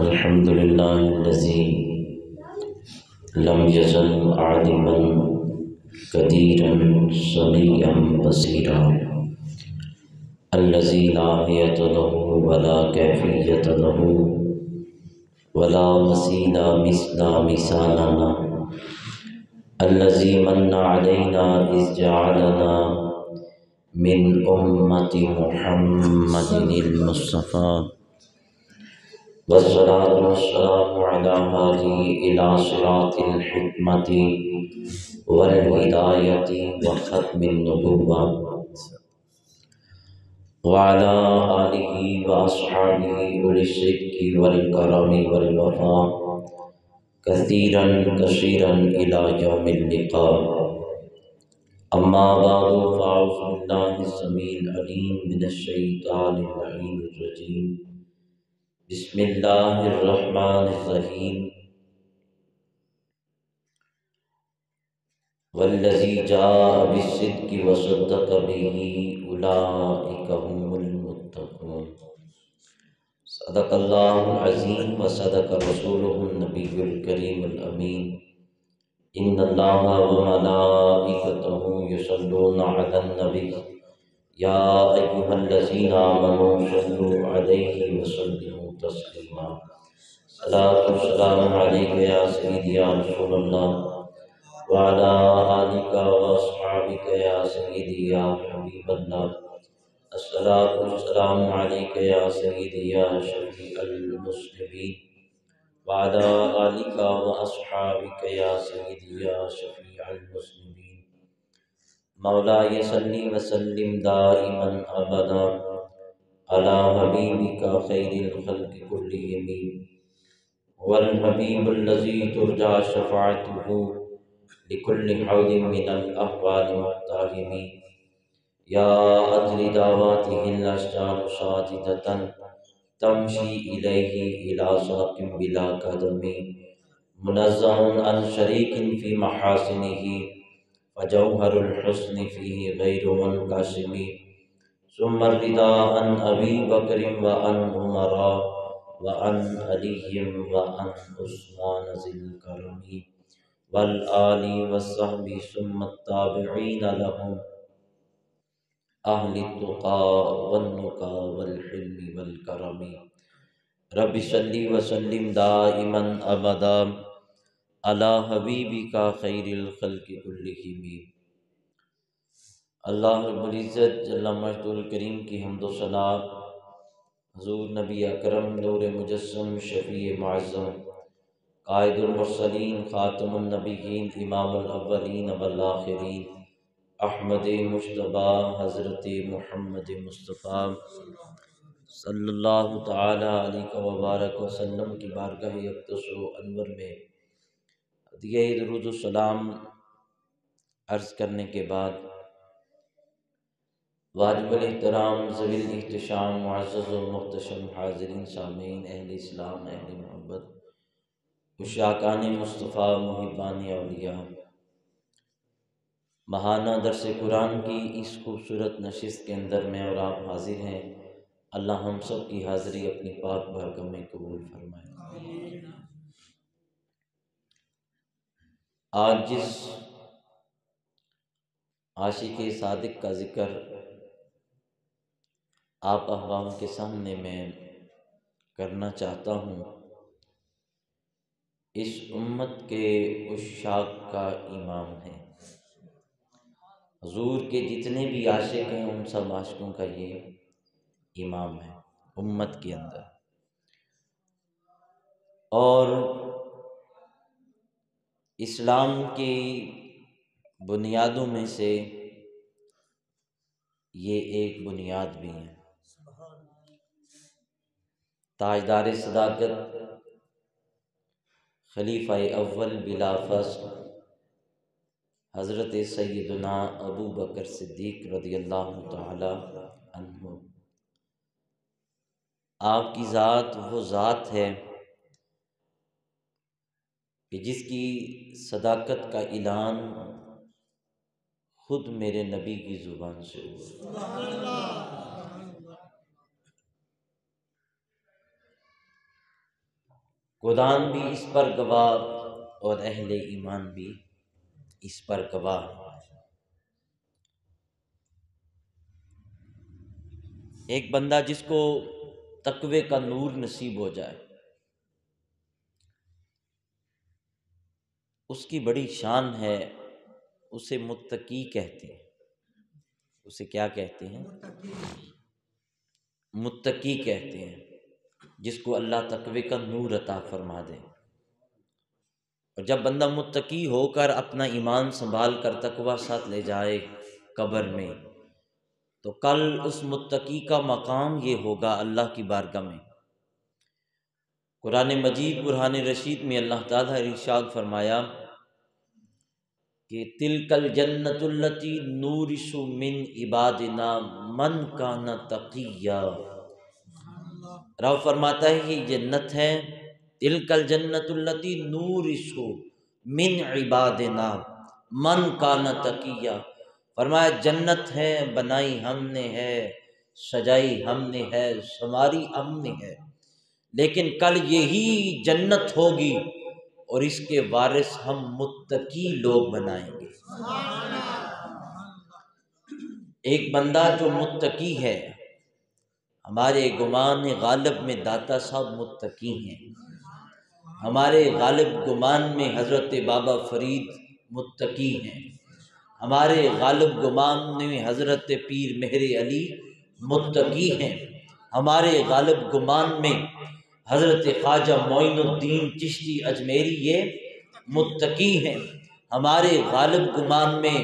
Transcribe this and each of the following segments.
الحمد لله الذي لم يزل عالما قديرا سميعا بصيرا، الذي لا نهاية له ولا كيفية له ولا مثيل مثالنا، الذي من علينا إذ جعلنا من أمة محمد المصطفى، والصلاة والسلام على هادي إلى صراط الحكمة والهداية وختم النبوة، وعلى آله وأصحابه أولي الصدق والكرم والوفاء كثيرا كثيرا إلى يوم اللقاء. أما بعد، فأعوذ بالله السميع العليم من الشيطان اللعين الرجيم. بسم الله الرحمن الرحيم. والذي جاء بالصدق وصدق به أولئك هم المتقون. صدق الله العظيم وصدق رسوله النبي الكريم الأمين. إن الله وملائكته يصلون على النبي يا أيها الذين آمنوا صلوا عليه وسلموا تسليما. صلاة والسلام عليك يا سيدي يا رسول الله، وعلى آلك وأصحابك يا سيدي يا حبيب الله. الصلاة والسلام عليك يا سيدي يا شفيع المسلمين، وعلى آلك وأصحابك يا سيدي يا شفيع المسلمين. مولاي صل وسلم دائما أبدا على حبيبك خير الخلق كلهم، والحبيب الذي ترجى شفاعته لكل حول من الأحوال والتاهم. يا أجل دعواته الأشجار ساجدة تمشي إليه إلى ساق بلا قدم، منزه عن شريك في محاسنه فجوهر الحسن فيه غير منقسم. ثم الرضا عن أبي بكر وعن عمر وعن علي وعن عثمان ذي الكرم والآل والصحب، ثم التابعين لهم أهل التقى والنقى والحلم والكرم. رب صل وسلم دائما أبدا على حبيبك خير الخلق كلهم. اللہ رب العزت جل مجدہ الکریم کی حمد و ثنا حضور نبی اکرم نور مجسم شفیع معظم قائد المرسلین خاتم النبیین امام الاولین والآخرین احمد مجتبی حضرت محمد مصطفیٰ صلی اللہ تعالی علیہ وبارک وسلم کی بارگاہ اقدس و انور میں ہدیہ درود و سلام عرض کرنے کے بعد، واجب الاحترام ذوی الاحتشام معزز و محتشم حاضرین سامعین، اہل اسلام، اہل محبت، عشاقان مصطفیٰ، محبان اولیاء، ماہانہ درس قرآن کی اس خوبصورت نشست کے اندر میں اور آپ حاضر ہیں، اللہ ہم سب کی حاضری اپنی پاک بارگاہ میں قبول فرمائے۔ آج جس عاشق صادق کا ذکر آپ احباب کے سامنے میں کرنا چاہتا ہوں، اس امت کے عشاق کا امام ہے۔ حضور کے جتنے بھی عاشق ہیں ان سب عاشقوں کا یہ امام ہے امت کے اندر، اور اسلام کی بنیادوں میں سے یہ ایک بنیاد بھی ہے۔ تاجدار صداقت، خلیفہ اول بلا فصل حضرت سیدنا ابو بکر صدیق رضی اللہ تعالی عنہ، آپ کی ذات وہ ذات ہے کہ جس کی صداقت کا اعلان خود میرے نبی کی زبان سے ہوا۔ قرآن بھی اس پر گواہ اور اہل ایمان بھی اس پر گواہ۔ ایک بندہ جس کو تقوی کا نور نصیب ہو جائے، اس کی بڑی شان ہے، اسے متقی کہتے ہیں۔ اسے کیا کہتے ہیں؟ متقی کہتے ہیں، جس کو اللہ تقوی کا نور عطا فرما دے۔ اور جب بندہ متقی ہو کر اپنا ایمان سنبھال کر تقوی ساتھ لے جائے قبر میں، تو کل اس متقی کا مقام یہ ہوگا اللہ کی بارگاہ میں۔ قرآن مجید برہان رشید میں اللہ تعالیٰ نے ارشاد فرمایا کہ تلک الجنت التی نورث من عبادنا من کان تقیا۔ رب فرماتا ہے یہ جنت ہے، تلک الجنت التی نورث من عبادنا من کان تقیا۔ فرمایا جنت ہے، بنائی ہم نے ہے، سجائی ہم نے ہے، سنواری ہم نے ہے، لیکن کل یہی جنت ہوگی اور اس کے وارث ہم متقی لوگ بنائیں گے۔ ایک بندہ جو متقی ہے، ہمارے گمان غالب میں داتا صاحب متقی ہیں، ہمارے غالب گمان میں حضرت بابا فرید متقی ہیں، ہمارے غالب گمان میں حضرت پیر مہر علی متقی ہیں، ہمارے غالب گمان میں حضرت خواجہ معین الدین چشتی اجمیری یہ متقی ہیں، ہمارے غالب گمان میں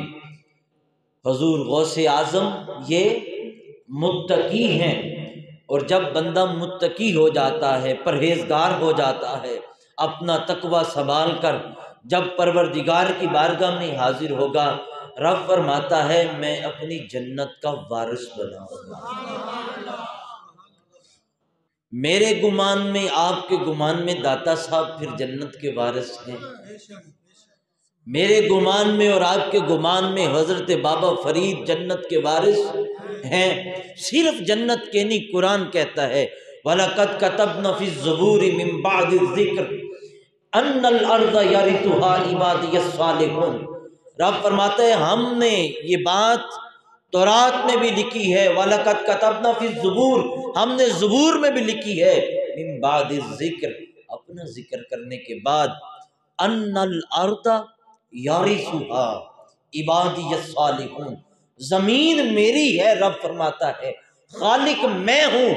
حضور غوث اعظم یہ متقی ہیں۔ اور جب بندہ متقی ہو جاتا ہے، پرہیزگار ہو جاتا ہے، اپنا تقوی سنبھال کر جب پروردگار کی بارگاہ میں حاضر ہوگا، رب فرماتا ہے میں اپنی جنت کا وارث بناؤں گا۔ میرے گمان میں، آپ کے گمان میں داتا صاحب پھر جنت کے وارث ہیں؟ میرے گمان میں اور آپ کے گمان میں حضرت بابا فرید جنت کے وارث ہیں؟ صرف جنت کے نہیں، قرآن کہتا ہے وَلَقَدْ كَتَبْنَا فِي الزُّبُورِ مِن بَعْدِ الذِّكْرِ أَنَّ الْأَرْضَ يَرِثُهَا عِبَادِيَ الصَّالِحُونَ۔ رب فرماتا ہے ہم نے یہ بات تورات میں بھی لکھی ہے، وَلَقَدْ كَتَبْنَا فِي الزُّبُورِ، ہم نے زبور میں بھی لکھی ہے، مِن بَعْدِ الذِّكْرِ، اپنا ذکر کرنے کے بعد، أَنَّ الْأَرْضَ يَرِثُهَا عِبَادِيَ الصَّالِحُونَ، زمین میری ہے، رب فرماتا ہے خالق میں ہوں،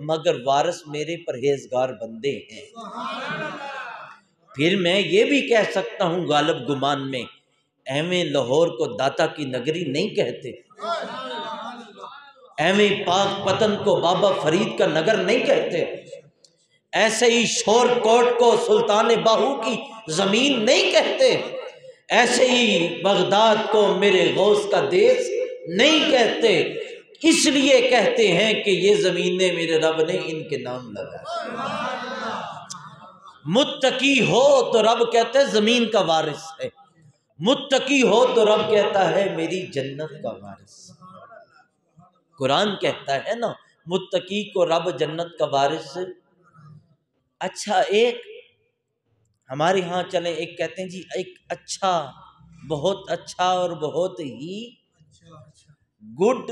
مگر وارث میرے پرہیزگار بندے ہیں۔ پھر میں یہ بھی کہہ سکتا ہوں غالب گمان میں، ایویں لاہور کو داتا کی نگری نہیں کہتے، ایویں پاک پتن کو بابا فرید کا نگر نہیں کہتے، ایسے ہی شور کوٹ کو سلطان باہو کی زمین نہیں کہتے، ایسے ہی بغداد کو میرے غوث کا دیس نہیں کہتے، اس لیے کہتے ہیں کہ یہ زمینیں میرے رب نے ان کے نام لگا۔ متقی ہو تو رب کہتا ہے زمین کا وارث ہے، متقی ہو تو رب کہتا ہے میری جنت کا وارث۔ قرآن کہتا ہے نا متقی کو رب جنت کا وارث۔ اچھا ایک ہمارے ہاں چلیں، ایک کہتے ہیں جی ایک اچھا، بہت اچھا اور بہت ہی گڈ،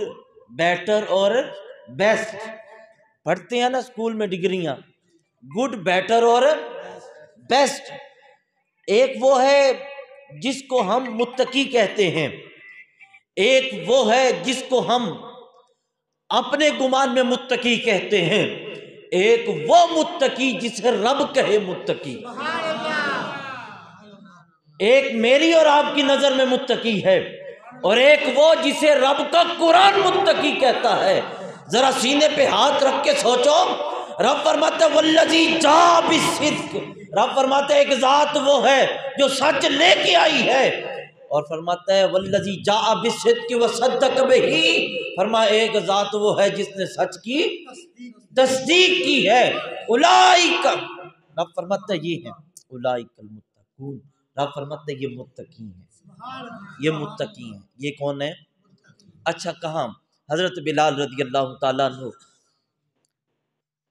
بیٹر اور بیسٹ، پڑھتے ہیں نا اسکول میں ڈگریاں، گڈ، بیٹر اور بیسٹ۔ ایک وہ ہے جس کو ہم متقی کہتے ہیں، ایک وہ ہے جس کو ہم اپنے گمان میں متقی کہتے ہیں، ایک وہ متقی جسے رب کہے متقی۔ ایک میری اور آپ کی نظر میں متقی ہے، اور ایک وہ جسے رب کا قرآن متقی کہتا ہے۔ ذرا سینے پہ ہاتھ رکھ کے سوچو، رب فرماتا ہے والذی جاء بالصدق، رب فرماتا ہے ایک ذات وہ ہے جو سچ لے کے آئی ہے، اور فرماتا ہے والذی جاء بالصدق وصدق بہ، فرمایا ایک ذات وہ ہے جس نے سچ کی تصدیق کی ہے۔ اولئک، رب فرماتا ہے یہ ہے اولئک المتقون، رب فرماتا ہے یہ متقی ہیں، یہ متقی ہیں۔ یہ کون ہے؟ اچھا کہاں؟ حضرت بلال رضی اللہ تعالیٰ عنہ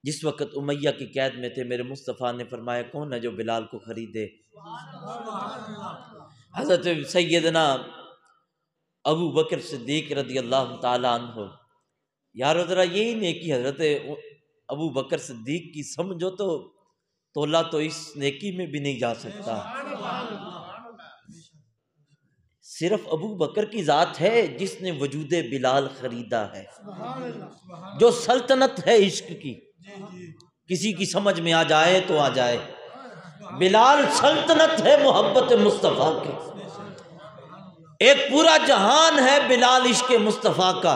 جس وقت امیہ کی قید میں تھے، میرے مصطفیٰ نے فرمایا کون ہے جو بلال کو خریدے؟ حضرت سیدنا ابو بکر صدیق رضی اللہ تعالیٰ عنہ، یارو ذرا یہی نیکی حضرت ابو بکر صدیق کی سمجھو تو تولا تو اس نیکی میں بھی نہیں جا سکتا۔ صرف ابو بکر کی ذات ہے جس نے وجود بلال خریدا ہے، جو سلطنت ہے عشق کی، کسی کی سمجھ میں آ جائے تو آ جائے، بلال سلطنت ہے محبت مصطفیٰ کی، ایک پورا جہان ہے بلال عشق مصطفیٰ کا،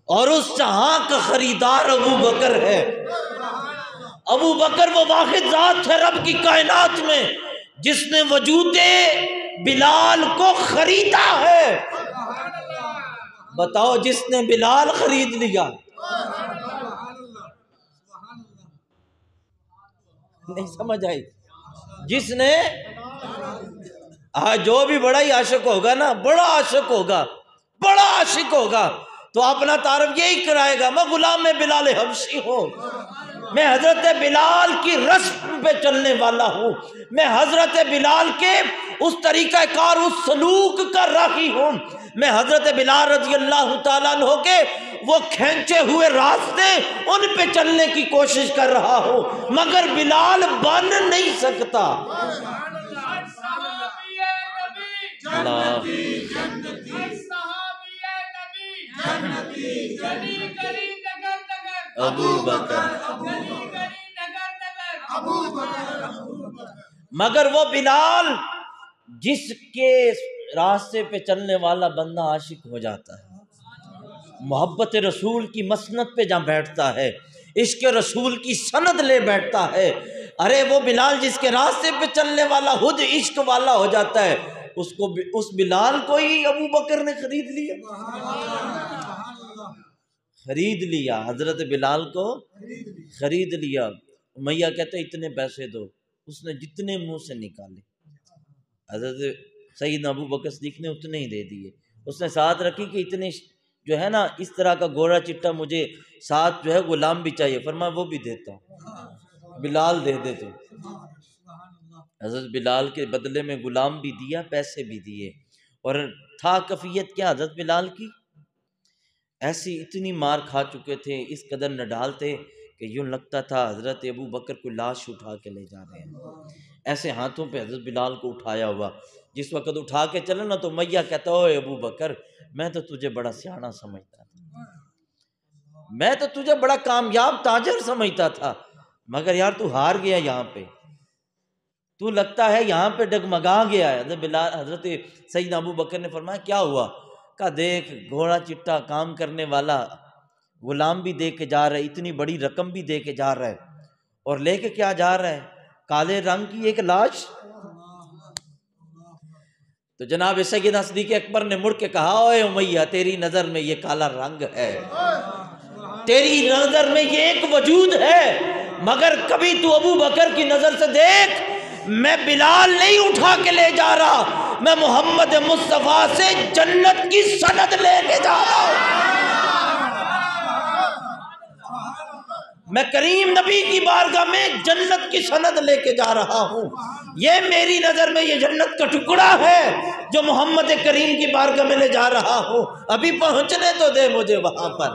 اور اس جہاں کا خریدار ابو بکر ہے۔ ابو بکر وہ واحد ذات ہے رب کی کائنات میں جس نے وجود بلال کو خریدا ہے۔ بتاؤ جس نے بلال خرید لیا، نہیں سمجھ آئی؟ جس نے جو بھی بڑا ہی عاشق ہوگا نا، بڑا عاشق ہوگا، بڑا عاشق ہوگا تو اپنا تعارف یہی کرائے گا، میں غلام بلال حبشی ہوں، میں حضرت بلال کی رسم پہ چلنے والا ہوں، میں حضرت بلال کے اس طریقہ کار، اس سلوک کا راہی ہوں، میں حضرت بلال رضی اللہ تعالیٰ عنہ کے وہ کھینچے ہوئے راستے ان پہ چلنے کی کوشش کر رہا ہوں، مگر بلال بن نہیں سکتا۔ ابو بکر مگر وہ بلال جس کے راستے پہ چلنے والا بندہ عاشق ہو جاتا ہے، محبت رسول کی مسند پہ جہاں بیٹھتا ہے، عشق رسول کی سند لے بیٹھتا ہے، ارے وہ بلال جس کے راستے پہ چلنے والا خود عشق والا ہو جاتا ہے، اس بلال کو ہی ابو بکر نے خرید لیا، خرید لیا، حضرت بلال کو خرید لیا۔ امیہ کہتے اتنے پیسے دو، اس نے جتنے منہ سے نکالے حضرت سیدنا ابو بکر صدیق نے اتنے ہی دے دیے، اس نے ساتھ رکھی کہ اتنے جو ہے نا اس طرح کا گورا چٹا مجھے ساتھ جو ہے غلام بھی چاہیے، فرمایا وہ بھی دیتا ہوں، بلال دے دے تو حضرت بلال کے بدلے میں غلام بھی دیا، پیسے بھی دیے، اور تھا کفیت کیا حضرت بلال کی، ایسی اتنی مار کھا چکے تھے، اس قدر نڈال تھے کہ یوں لگتا تھا حضرت ابو بکر کو لاش اٹھا کے لے جا رہے ہیں، ایسے ہاتھوں پہ حضرت بلال کو اٹھایا ہوا، جس وقت اٹھا کے چلے نا تو امیہ کہتا اوے ابو بکر میں تو تجھے بڑا سیاںا سمجھتا تھا، میں تو تجھے بڑا کامیاب تاجر سمجھتا تھا، مگر یار تو ہار گیا، یہاں پہ تو لگتا ہے یہاں پہ ڈگمگا گیا ہے۔ حضرت سیدنا ابو بکر نے فرمایا کیا ہوا؟ کہا دیکھ گھوڑا چٹا کام کرنے والا غلام بھی دے کے جا رہا ہے، اتنی بڑی رقم بھی دے کے جا رہا ہے، اور لے کے کیا جا رہا ہے؟ کالے رنگ کی ایک لاش۔ تو جناب سیدنا صدیق اکبر نے مڑ کے کہا اوے امیہ تیری نظر میں یہ کالا رنگ ہے، تیری نظر میں یہ ایک وجود ہے، مگر کبھی تو ابو بکر کی نظر سے دیکھ، میں بلال نہیں اٹھا کے لے جا رہا، میں محمد مصطفیٰ سے جنت کی سند لے کے جا رہا ہوں، میں کریم نبی کی بارگاہ میں جنت کی سند لے کے جا رہا ہوں، یہ میری نظر میں یہ جنت کا ٹکڑا ہے جو محمد کریم کی بارگاہ میں لے جا رہا ہوں، ابھی پہنچنے تو دے مجھے وہاں پر۔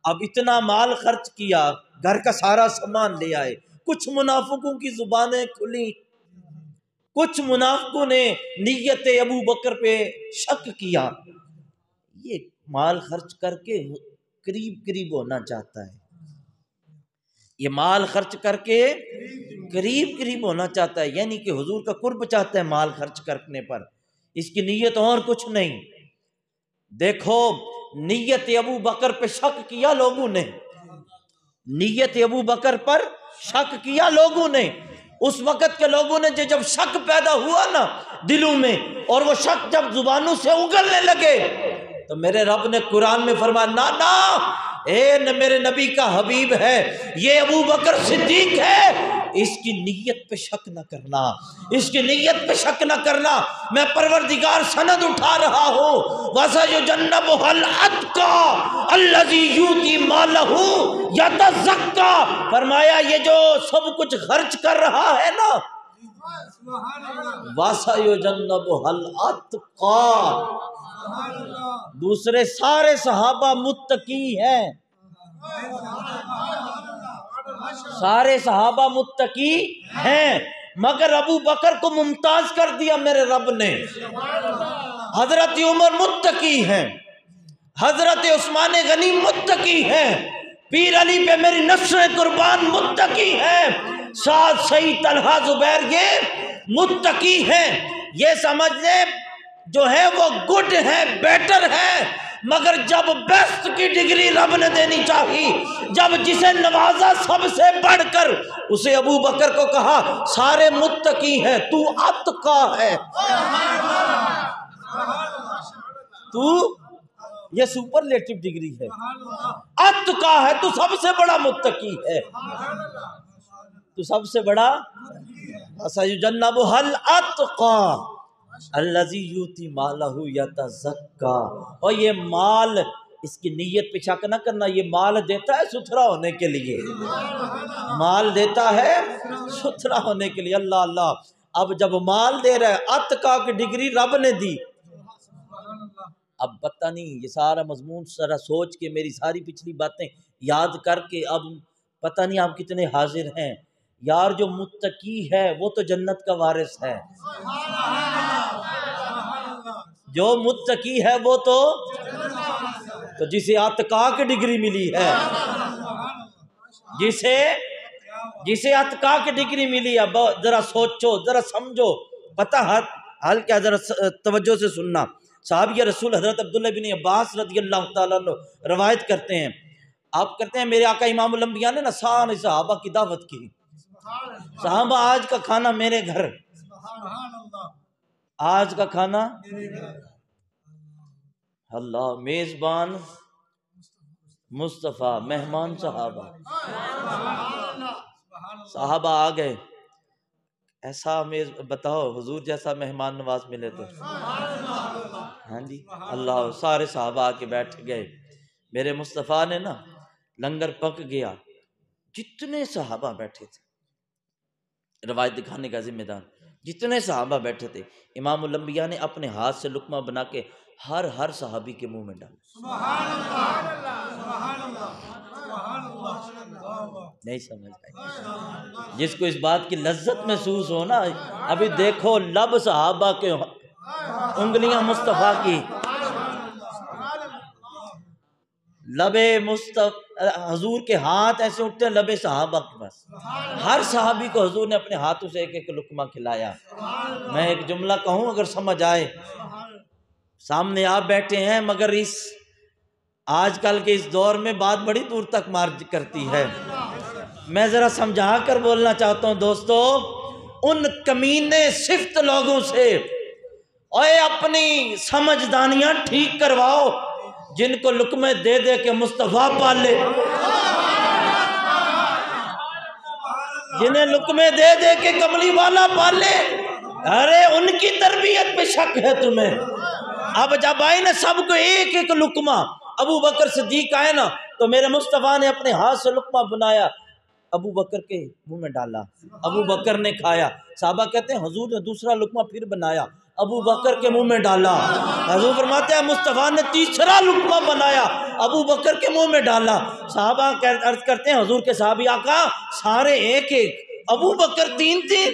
اب اتنا مال خرچ کیا، گھر کا سارا سامان لے آئے، کچھ منافقوں کی زبانیں کھلی، کچھ منافقوں نے نیت ابو بکر پہ شک کیا، یہ مال خرچ کر کے قریب ہونا چاہتا ہے، یہ مال خرچ کر کے قریب ہونا چاہتا ہے، یعنی کہ حضور کا قرب چاہتا ہے مال خرچ کرنے پر، اس کی نیت اور کچھ نہیں۔ دیکھو نیت ابو بکر پہ شک کیا لوگوں نے، نیت ابو بکر پر شک کیا لوگوں نے، اس وقت کے لوگوں نے جب شک پیدا ہوا نا دلوں میں، اور وہ شک جب زبانوں سے اگلنے لگے تو میرے رب نے قرآن میں فرمایا نا میرے نبی کا حبیب ہے، یہ ابو بکر صدیق ہے، اس کی نیت پہ شک نہ کرنا، اس کی نیت پہ شک نہ کرنا، میں پروردگار سند اٹھا رہا ہوں، وَسَيُجَنَّبُهَا الْأَتْقَى الَّذِي يُؤْتِي مَالَهُ يَتَزَكَّى، فرمایا یہ جو سب کچھ خرچ کر رہا ہے نا، وَسَيُجَنَّبُهَا الْأَتْقَى، دوسرے سارے صحابہ متقی ہیں، سارے صحابہ متقی ہیں، مگر ابو بکر کو ممتاز کر دیا میرے رب نے۔ حضرت عمر متقی ہیں، حضرت عثمان غنی متقی ہیں، پیر علی پہ میری نفسیں قربان متقی ہیں، سعد سعید طلحہ زبیر یہ متقی ہیں، یہ سمجھ لیں جو ہے وہ گڈ ہے، بیٹر ہے، مگر جب بیسٹ کی ڈگری رب نے دینی چاہی، جب جسے نوازا سب سے بڑھ کر، اسے ابو بکر کو کہا سارے متقی ہیں تو اتقا ہے، تو یہ سپرلیٹو ڈگری ہے، اتقا ہے، تو سب سے بڑا متقی ہے، تو سب سے بڑا سَيُجَنَّبُهَا الْأَتْقَى الَّذِي يُؤْتِي مَالَهُ يَتَزَكَّى، اور یہ مال، اس کی نیت پہ شک نہ کرنا، یہ مال دیتا ہے ستھرا ہونے کے لیے، مال دیتا ہے ستھرا ہونے کے لیے، اللہ اللہ۔ اب جب مال دے رہا ہے، اتقا کی ڈگری رب نے دی، اب پتہ نہیں یہ سارا مضمون ذرا سوچ کے میری ساری پچھلی باتیں یاد کر کے اب پتہ نہیں آپ کتنے حاضر ہیں، یار جو متقی ہے وہ تو جنت کا وارث ہے، جو متقی ہے وہ تو جسے اتقا کی ڈگری ملی ہے، جسے اتقا کی ڈگری ملی ہے، ذرا سوچو، ذرا سمجھو، پتہ حال کیا، ذرا توجہ سے سننا۔ صحابی رسول حضرت عبداللہ بن عباس رضی اللہ تعالیٰ عنہ روایت کرتے ہیں، آپ کرتے ہیں میرے آقا امام الانبیاء نے نا سارے صحابہ کی دعوت کی، صحابہ آج کا کھانا میرے گھر، آج کا کھانا اللہ، میزبان مصطفیٰ، مہمان صحابہ، صحابہ آ گئے، ایسا بتاؤ حضور جیسا مہمان نواز ملے تو، ہاں جی اللہ، سارے صحابہ آ کے بیٹھ گئے، میرے مصطفیٰ نے نا لنگر پک گیا، جتنے صحابہ بیٹھے تھے، روایت دکھانے کا ذمہ دار، جتنے صحابہ بیٹھے تھے، امام الانبیاء نے اپنے ہاتھ سے لقمہ بنا کے ہر صحابی کے منہ میں ڈالا، نہیں سمجھ آئی؟ جس کو اس بات کی لذت محسوس ہو نا، ابھی دیکھو لب صحابہ کے، انگلیاں مصطفیٰ کی، لبے حضور کے ہاتھ ایسے اٹھتے ہیں لبے صحابہ کے پاس، ہر صحابی کو حضور نے اپنے ہاتھوں سے ایک ایک لقمہ کھلایا۔ میں ایک جملہ کہوں اگر سمجھ آئے، سامنے آپ بیٹھے ہیں مگر اس آج کل کے اس دور میں بات بڑی دور تک مارج کرتی ہے، میں ذرا سمجھا کر بولنا چاہتا ہوں دوستو، ان کمینے صفت لوگوں سے اوے اپنی سمجھدانیاں ٹھیک کرواؤ، جن کو لقمے دے دے کے مصطفیٰ پالے، جنہیں لقمے دے دے کے کملی والا پالے، ارے ان کی تربیت پہ شک ہے تمہیں؟ اب جب آئے نا سب کو ایک ایک لقمہ، ابو بکر صدیق آئے نا تو میرے مصطفیٰ نے اپنے ہاتھ سے لقمہ بنایا، ابو بکر کے منہ میں ڈالا، ابو بکر نے کھایا، صحابہ کہتے ہیں حضور نے دوسرا لقمہ پھر بنایا، ابو بکر کے منہ میں ڈالا، حضور فرماتے ہیں مصطفیٰ نے تیسرا لقمہ بنایا، ابو بکر کے منہ میں ڈالا، صحابہ عرض کرتے ہیں حضور کے صحابی آقا سارے ایک ایک، ابو بکر تین تین،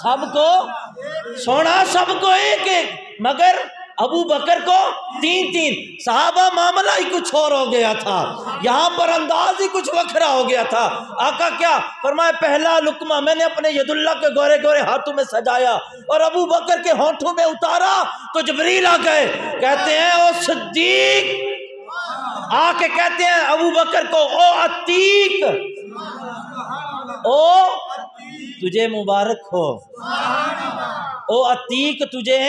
سب کو سونا، سب کو ایک ایک، مگر ابو بکر کو تین تین، صحابہ معاملہ ہی کچھ اور ہو گیا تھا، یہاں پر انداز ہی کچھ وکھرا ہو گیا تھا۔ آقا کیا فرمائے، پہلا لقمہ میں نے اپنے ید اللہ کے گورے گورے ہاتھوں میں سجایا اور ابو بکر کے ہونٹوں میں اتارا تو جبریل آ گئے، کہتے ہیں او صدیق، آ کے کہتے ہیں ابو بکر کو او عتیق، او تجھے مبارک ہو، او عتیق تجھے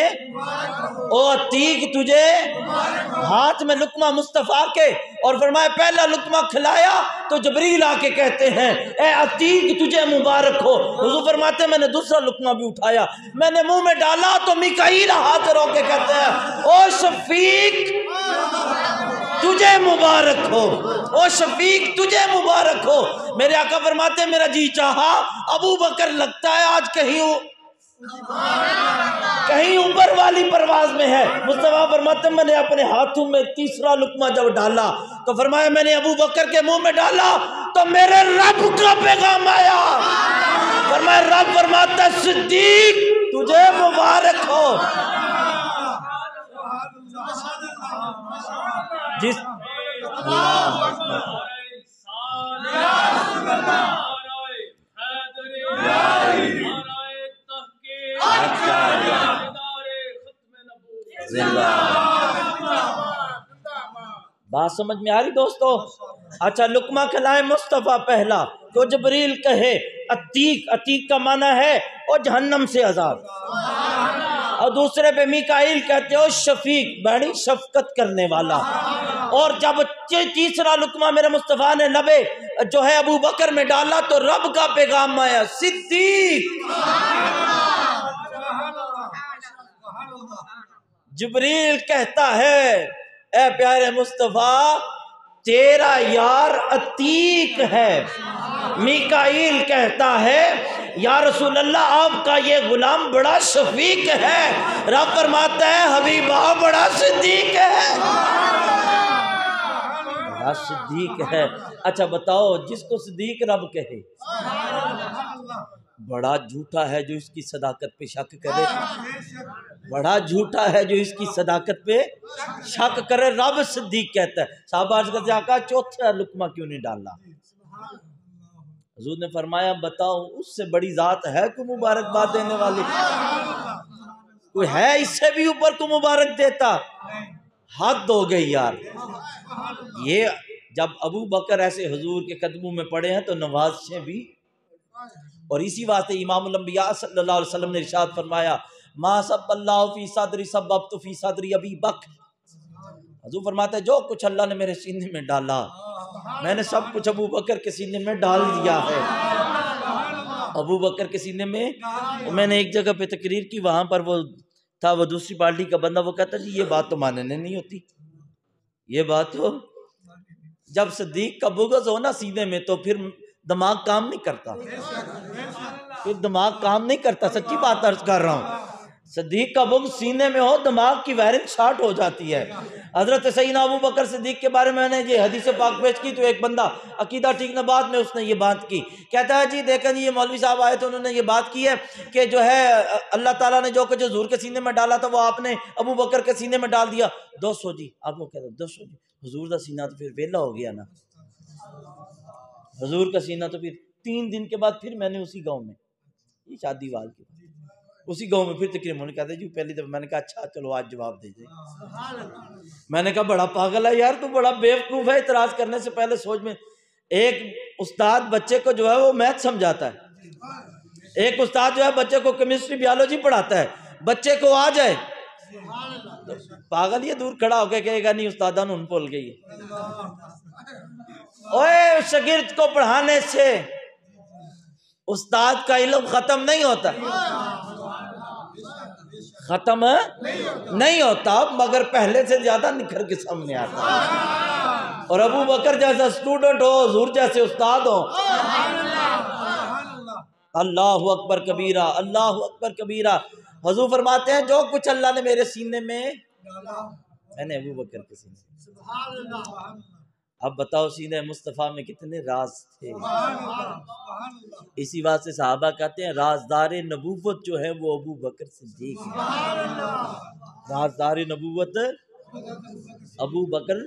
ہاتھ میں لقمہ مصطفیٰ کے، اور فرمایا پہلا لقمہ کھلایا تو جبریل آ کے کہتے ہیں اے عتیق تجھے مبارک ہو۔ حضور فرماتے ہیں میں نے دوسرا لقمہ بھی اٹھایا، میں نے منہ میں ڈالا تو میکائیل ہاتھ رو کے کہتے ہیں او شفیق تجھے مبارک ہو، او شفیق تجھے مبارک ہو۔ میرے آقا فرماتے ہیں میرا جی چاہا ابو بکر لگتا ہے آج کہیں اوپر والی پرواز میں ہے۔ مصطفیٰ فرماتے ہیں میں نے اپنے ہاتھوں میں تیسرا لقمہ جب ڈالا تو فرمایا میں نے ابو بکر کے منہ میں ڈالا تو میرے رب کا پیغام آیا۔ فرمایا رب فرماتا ہے صدیق تجھے مبارک ہو۔ جس بات سمجھ میں آ رہی دوستو؟ اچھا لقمہ کھلائے مصطفیٰ پہلا تو جبریل کہے عتیق، عتیق کا معنی ہے او جہنم سے آزاد، اور دوسرے پہ میکائیل کہتے ہو شفیق بڑی شفقت کرنے والا۔ اور جب تیسرا لقمہ میرے مصطفیٰ نے لبے جو ہے ابو بکر میں ڈالا تو رب کا پیغام آیا صدیق۔ جبریل کہتا ہے اے پیارے مصطفیٰ تیرا یار عتیق ہے۔ میکائیل کہتا ہے یا رسول اللہ آپ کا یہ غلام بڑا شفیق ہے۔ رب فرماتا ہے حبیبہ بڑا صدیق ہے، بڑا صدیق ہے۔ اچھا بتاؤ جس کو صدیق رب کہے بڑا جھوٹا ہے جو اس کی صداقت پہ شک کرے، بڑا جھوٹا ہے جو اس کی صداقت پہ شک کرے۔ رب صدیق کہتا ہے۔ صحابہ عرض کرتے ہیں آقا چوتھا لقمہ کیوں نہیں ڈالا؟ حضور نے فرمایا بتاؤ اس سے بڑی ذات ہے کوئی مبارکباد دینے والی؟ کوئی ہے اس سے بھی اوپر کو مبارک دیتا؟ حد ہو گئی یار۔ یہ جب ابو بکر ایسے حضور کے قدموں میں پڑے ہیں تو نوازشیں بھی، اور اسی واسطے امام الانبیاء صلی اللہ علیہ وسلم نے ارشاد فرمایا ما سب اللہ فی صدری سببت فی صدری ابی بکر۔ حضور فرماتے ہیں جو کچھ اللہ نے میرے سینے میں ڈالا میں نے سب کچھ ابو بکر کے سینے میں ڈال دیا ہے۔ ابو بکر کے سینے میں نے ایک جگہ پہ تقریر کی، وہاں پر وہ تھا وہ دوسری پارٹی کا بندہ، وہ کہتا جی یہ بات تو ماننے نہیں ہوتی، یہ بات ہو جب صدیق کا بغض ہو نا سینے میں تو پھر دماغ کام نہیں کرتا، پھر دماغ کام نہیں کرتا، سچی بات عرض کر رہا ہوں۔ صدیق کا بغض سینے میں ہو دماغ کی وائرنگ شارٹ ہو جاتی ہے۔ حضرت سیدنا ابو بکر صدیق کے بارے میں نے یہ حدیث پاک پیش کی تو ایک بندہ عقیدہ ٹھیک نہ بعد میں اس نے یہ بات کی، کہتا ہے جی دیکھیں جی یہ مولوی صاحب آئے تو انہوں نے یہ بات کی ہے کہ جو ہے اللہ تعالیٰ نے جو کچھ حضور کے سینے میں ڈالا تھا وہ آپ نے ابو بکر کے سینے میں ڈال دیا۔ 200 جی آپ لوگ کہتے ہیں 200 جی حضور کا سینہ تو پھر ویلا ہو گیا نا، حضور کا سینہ تو پھر 3 دن کے بعد پھر میں نے اسی گاؤں میں یہ شادی وال کی اسی گاؤں میں پھر تقریباً انہوں نے کہا جی پہلی دفعہ میں نے کہا اچھا چلو آج جواب دے دیں۔ میں نے کہا بڑا پاگل ہے یار تو بڑا بیوقوف ہے، اعتراض کرنے سے پہلے سوچ میں۔ ایک استاد بچے کو جو ہے وہ میتھ سمجھاتا ہے، ایک استاد جو ہے بچے کو کیمسٹری بیالوجی پڑھاتا ہے، بچے کو آ جائے پاگل یہ دور کھڑا ہو کے کہے گا نہیں استادہ نے ان بول گئی ہے۔ اوے شاگرد کو پڑھانے سے استاد کا علم ختم نہیں ہوتا، ختم نہیں ہوتا مگر پہلے سے زیادہ نکھر کے سامنے آتا ہے۔ اور ابو بکر جیسا اسٹوڈنٹ ہو، حضور جیسے استاد ہو، اللہ اکبر کبیرہ، اللہ اکبر کبیرہ۔ حضور فرماتے ہیں جو کچھ اللہ نے میرے سینے میں نے ابو بکر کے سینے میں۔ اب بتاؤ سینے مصطفیٰ میں کتنے راز تھے۔ اسی واسطے صحابہ کہتے ہیں رازدار نبوت جو ہے وہ ابو بکر صدیق ہے، رازدار نبوت ابو بکر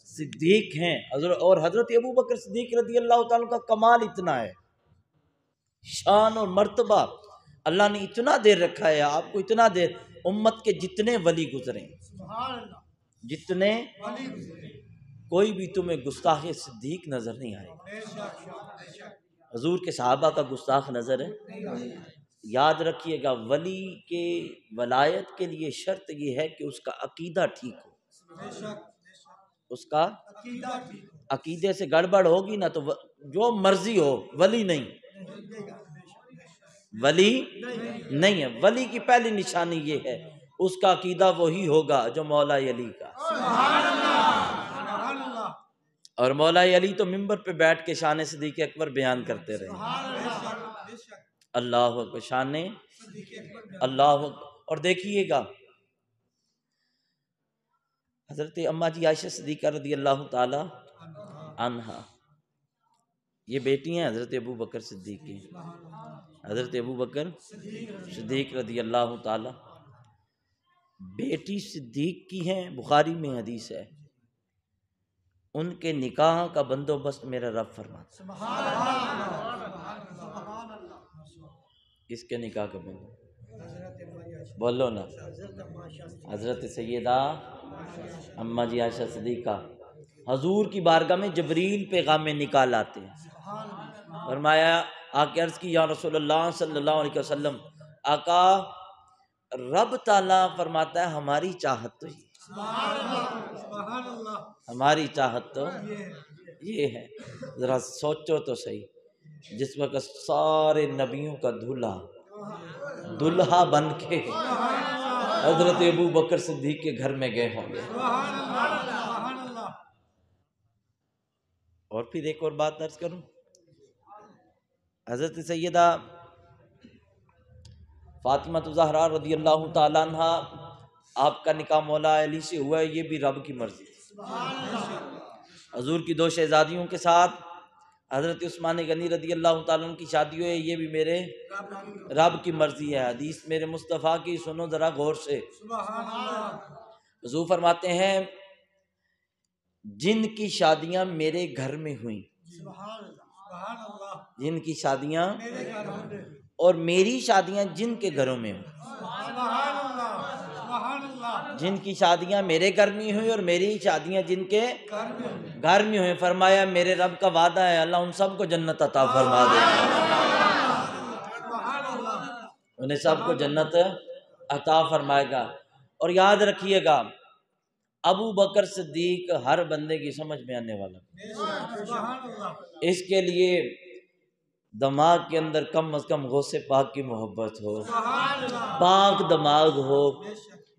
صدیق ہیں۔ اور حضرت ابو بکر صدیق رضی اللہ تعالیٰ کا کمال اتنا ہے، شان اور مرتبہ اللہ نے اتنا دیر رکھا ہے آپ کو، اتنا دیر امت کے جتنے ولی گزرے جتنے کوئی بھی تمہیں گستاخ صدیق نظر نہیں آئے گا۔ حضور کے صحابہ کا گستاخ نظر ہے یاد رکھیے گا ولی کے ولایت کے لیے شرط یہ ہے کہ اس کا عقیدہ ٹھیک ہو، اس کا عقیدے سے گڑبڑ ہوگی نا تو جو مرضی ہو ولی نہیں، ولی نہیں ہے۔ ولی کی پہلی نشانی یہ ہے اس کا عقیدہ وہی ہوگا جو مولا علی کا، اور مولا علی تو منبر پہ بیٹھ کے شان صدیق اکبر بیان کرتے رہے، اللہ اکبر، شان اللہ اکبر۔ اور دیکھیے گا حضرت اماں جی عائشہ صدیقہ رضی اللہ تعالی عنہا، یہ بیٹی ہیں حضرت ابو بکر صدیق کی، حضرت ابو بکر صدیق رضی اللہ تعالی، بیٹی صدیق کی ہیں، بخاری میں حدیث ہے، ان کے نکاح کا بندوبست میرا رب فرماتا ہے۔ اس کے نکاح کا بندوبست بولو نا، حضرت سیدہ اماں جی عائشہ صدیقہ حضور کی بارگاہ میں جبریل پیغام نکاح لاتے ہیں، فرمایا آقا عرض کی یا رسول اللہ صلی اللہ علیہ وسلم، آقا رب تعالیٰ فرماتا ہے ہماری چاہت تو ہماری چاہت تو یہ ہے، ذرا سوچو تو صحیح، جس وقت سارے نبیوں کا دلہا بن کے حضرت ابو بکر صدیق کے گھر میں گئے ہوں گے۔ اور پھر ایک اور بات عرض کروں، حضرت سیدہ فاطمہ زہرا رضی اللہ تعالیٰ عنہ، آپ کا نکاح مولا علی سے ہوا ہے، یہ بھی رب کی مرضی تھی۔ حضور کی دو شہزادیوں کے ساتھ حضرت عثمان غنی رضی اللہ تعالیٰ عنہ کی شادی ہوئی، یہ بھی میرے رب کی مرضی ہے۔ حدیث میرے مصطفیٰ کی سنو ذرا غور سے، حضور فرماتے ہیں جن کی شادیاں میرے گھر میں ہوئیں، جن کی شادیاں اور میری شادیاں جن کے گھروں میں ہوں، جن کی شادیاں میرے گھر میں ہوئی اور میری شادیاں جن کے گھر میں ہوئے، فرمایا میرے رب کا وعدہ ہے اللہ ان سب کو جنت عطا فرما دے گا، انہیں سب کو جنت عطا فرمائے گا۔ اور یاد رکھیے گا ابو بکر صدیق ہر بندے کی سمجھ میں آنے والا، اس کے لیے دماغ کے اندر کم از کم غوث پاک کی محبت ہو، پاک دماغ ہو،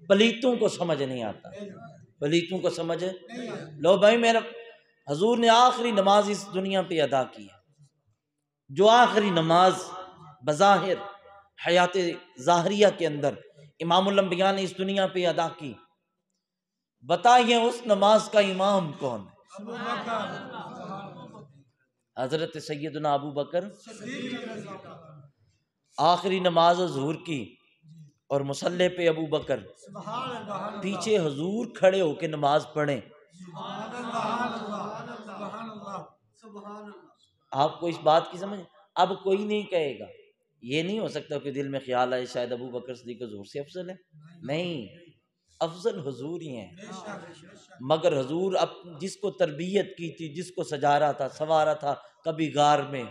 پلیتوں کو سمجھ نہیں آتا، پلیتوں کو سمجھ لو بھائی، میرا حضور نے آخری نماز اس دنیا پہ ادا کی ہے، جو آخری نماز بظاہر حیات ظاہریہ کے اندر امام الانبیاء نے اس دنیا پہ ادا کی، بتائیے اس نماز کا امام کون ہے؟ حضرت سیدنا ابو بکر، آخری نماز ظہور کی اور مصلی پہ ابو بکر، پیچھے حضور کھڑے ہو کے نماز پڑھیں۔ آپ کو اس بات کی سمجھ، اب کوئی نہیں کہے گا، یہ نہیں ہو سکتا کہ دل میں خیال آئے شاید ابو بکر صدیق حضور سے افضل ہے، نہیں، افضل حضور ہی ہیں، مگر حضور اب جس کو تربیت کی تھی، جس کو سجا رہا تھا، سنوارا تھا، کبھی غار میں،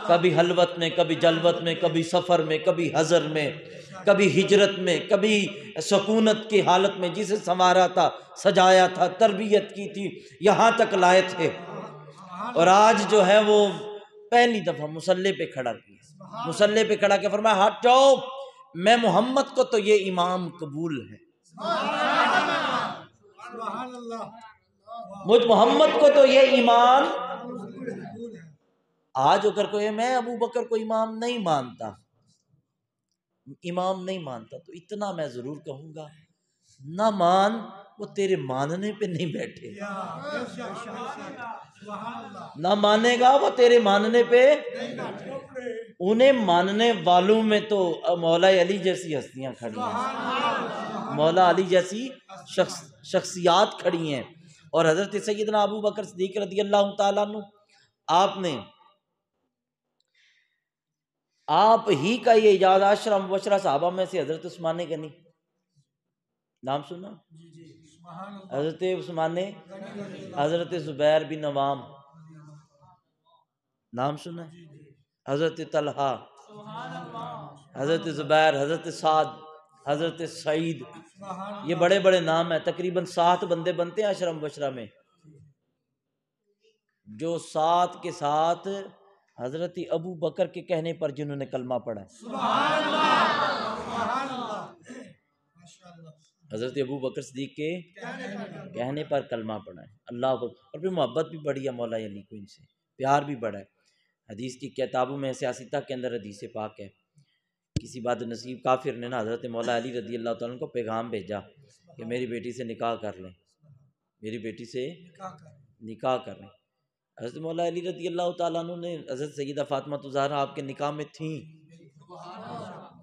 کبھی حلوت میں، کبھی جلوت میں، کبھی سفر میں، کبھی حضر میں، کبھی ہجرت میں، کبھی سکونت کی حالت میں، جسے سنوارا تھا، سجایا تھا، تربیت کی تھی، یہاں تک لائے تھے، اور آج جو ہے وہ پہلی دفعہ مصلی پہ کھڑا کیا، مصلی پہ کھڑا کیا، فرمایا ہٹ جاؤ، میں محمد کو تو یہ امام قبول ہے، مجھ محمد کو تو یہ ایمان۔ آج اگر کوئی میں ابو بکر کو امام نہیں مانتا، امام نہیں مانتا، تو اتنا میں ضرور کہوں گا، نہ مان، وہ تیرے ماننے پہ نہیں بیٹھے، نہ مانے گا وہ تیرے ماننے پہ، انہیں ماننے والوں میں تو مولا علی جیسی ہستیاں کھڑی ہیں، مولا علی جیسی شخصیات کھڑی ہیں، اور حضرت سیدنا ابو بکر صدیق رضی اللہ تعالیٰ عنہ، آپ ہی کا یہ اعجاز، عشرہ مبشرہ صحابہ میں سے حضرت عثمان غنی، نام سنا؟ حضرت عثمان، حضرت زبیر بن عوام، نام سنا؟ حضرت طلحہ، حضرت زبیر، حضرت سعد، حضرت سعید، یہ بڑے بڑے نام ہیں، تقریباً 7 بندے بنتے ہیں عشرہ مبشرہ میں، جو 7 کے ساتھ حضرت ابو بکر کے کہنے پر جنہوں نے کلمہ پڑھا ہے۔ حضرت ابو بکر صدیق کے کہنے پر کلمہ پڑھا ہے، اللہ کو، اور پھر محبت بھی بڑی ہے مولا علی کو، ان سے پیار بھی بڑا ہے۔ حدیث کی کتابوں میں سیاستہ کے اندر حدیث پاک ہے، کسی بد نصیب کافر نے نا حضرت مولا علی رضی اللہ تعالیٰ کو پیغام بھیجا کہ میری بیٹی سے نکاح کر لیں، میری بیٹی سے نکاح کر لیں۔ حضرت مولا علی رضی اللہ تعالیٰ عنہ نے، حضرت سیدہ فاطمہ الزہرا آپ کے نکاح میں تھیں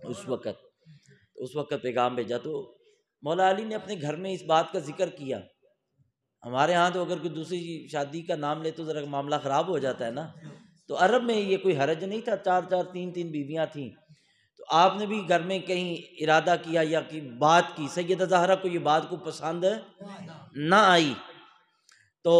اس وقت پیغام بھیجا، تو مولا علی نے اپنے گھر میں اس بات کا ذکر کیا۔ ہمارے ہاں تو اگر کوئی دوسری شادی کا نام لے تو ذرا معاملہ خراب ہو جاتا ہے نا، تو عرب میں یہ کوئی حرج نہیں تھا، 4 3 بیویاں تھیں، تو آپ نے بھی گھر میں کہیں ارادہ کیا یا کی بات کی، سیدہ زہرا کو یہ بات کو پسند نہ آئی، تو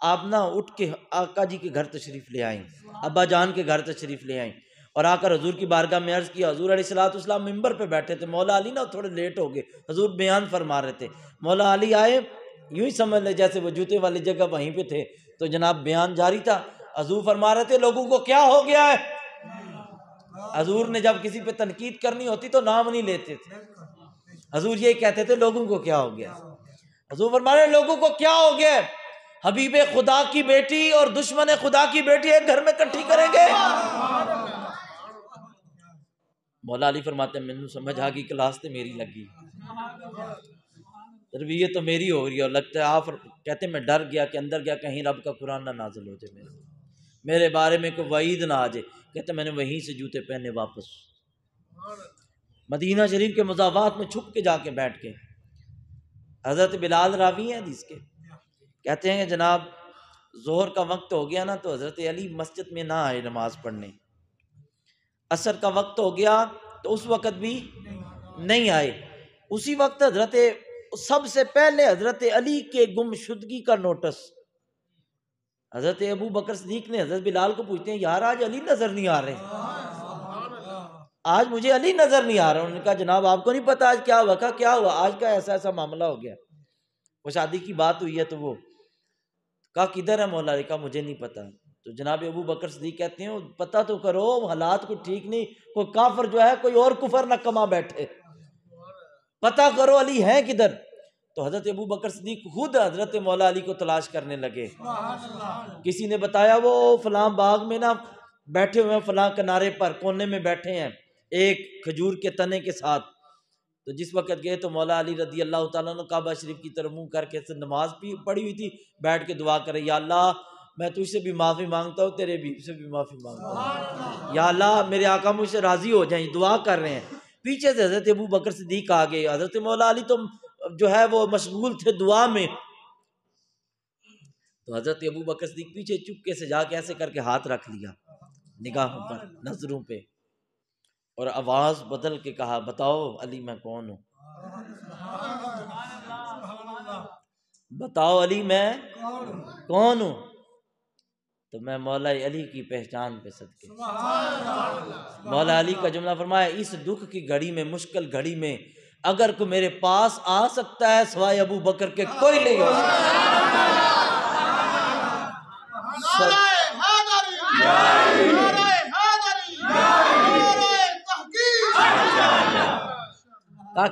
آپ نہ اٹھ کے آقا جی کے گھر تشریف لے آئیں، ابا جان کے گھر تشریف لے آئیں، اور آ کر حضور کی بارگاہ میں عرض کیا۔ حضور علیہ السلام ممبر پہ بیٹھے تھے، مولا علی نا تھوڑے لیٹ ہو گئے، حضور بیان فرما رہے تھے، مولا علی آئے، یوں ہی سمجھ لے جیسے وہ جوتے والی جگہ وہیں پہ تھے، تو جناب بیان جاری تھا، حضور فرما رہے تھے لوگوں کو کیا ہو گیا ہے۔ حضور نے جب کسی پہ تنقید کرنی ہوتی تو نام نہیں لیتے تھے، حضور یہی کہتے تھے لوگوں کو کیا ہو گیا۔ حضور فرما رہے لوگوں کو کیا ہو گیا، حبیب خدا کی بیٹی اور دشمن خدا کی بیٹی ایک گھر میں اکٹھی کریں گے۔ مولا علی فرماتے ہیں مینوں سمجھ آ گئی، کلاس تے میری لگی، تربیت تو میری ہو رہی ہے، اور لگتا ہے آپ کہتے ہیں میں ڈر گیا کہ اندر گیا کہیں رب کا قرآن نہ نازل ہو جائے، میرے بارے میں کوئی وعید نہ آ جائے، کہتے ہیں میں نے وہیں سے جوتے پہنے واپس مدینہ شریف کے مضافات میں چھپ کے جا کے بیٹھ کے۔ حضرت بلال راوی ہیں حدیث کے، کہتے ہیں کہ جناب ظہر کا وقت ہو گیا نا، تو حضرت علی مسجد میں نہ آئے نماز پڑھنے، عصر کا وقت ہو گیا تو اس وقت بھی نہیں آئے، اسی وقت سب سے پہلے حضرت علی کے گمشدگی کا نوٹس حضرت ابو بکر صدیق نے حضرت بلال کو پوچھتے ہیں یار آج علی نظر نہیں آ رہے، آج مجھے علی نظر نہیں آ رہا۔ انہوں نے کہا جناب آپ کو نہیں پتا آج کیا ہوا؟ کیا ہوا؟ آج کا ایسا معاملہ ہو گیا، وہ شادی کی بات ہوئی ہے، تو وہ کہا کدھر ہے مولا علی؟ کہا مجھے نہیں پتا۔ تو جناب ابو بکر صدیق کہتے ہیں پتہ تو کرو، حالات کو ٹھیک نہیں، کوئی کافر جو ہے کوئی اور کفر نہ کما بیٹھے، پتہ کرو علی ہے کدھر۔ تو حضرت ابو بکر صدیق خود حضرت مولا علی کو تلاش کرنے لگے، کسی نے بتایا وہ فلاں باغ میں نا بیٹھے ہوئے ہیں، فلاں کنارے پر کونے میں بیٹھے ہیں ایک کھجور کے تنے کے ساتھ۔ تو جس وقت گئے تو مولا علی رضی اللہ تعالیٰ نے کعبہ شریف کی طرف منہ کر کے نماز پڑھی ہوئی تھی، بیٹھ کے دعا کرے یا اللہ میں تجھ سے بھی معافی مانگتا ہوں، تیرے بیوی سے بھی معافی مانگتا ہوں، یا اللہ میرے آقا مجھ سے راضی ہو جائیں، دعا کر رہے ہیں۔ پیچھے سے حضرت ابو بکر صدیق آ گئے، حضرت مولا علی تو جو ہے وہ مشغول تھے دعا میں، تو حضرت ابو بکر صدیق پیچھے چپکے سے جا کے ایسے کر کے ہاتھ رکھ لیا نگاہوں پر، نظروں پہ، اور آواز بدل کے کہا بتاؤ علی میں کون ہوں، بتاؤ علی میں کون ہوں؟ تو میں مولا علی کی پہچان پہ صدقے، مولا علی کا جملہ فرمایا اس دکھ کی گھڑی میں، مشکل گھڑی میں اگر کوئی میرے پاس آ سکتا ہے سوائے ابو بکر کے کوئی نہیں ہو سکتا۔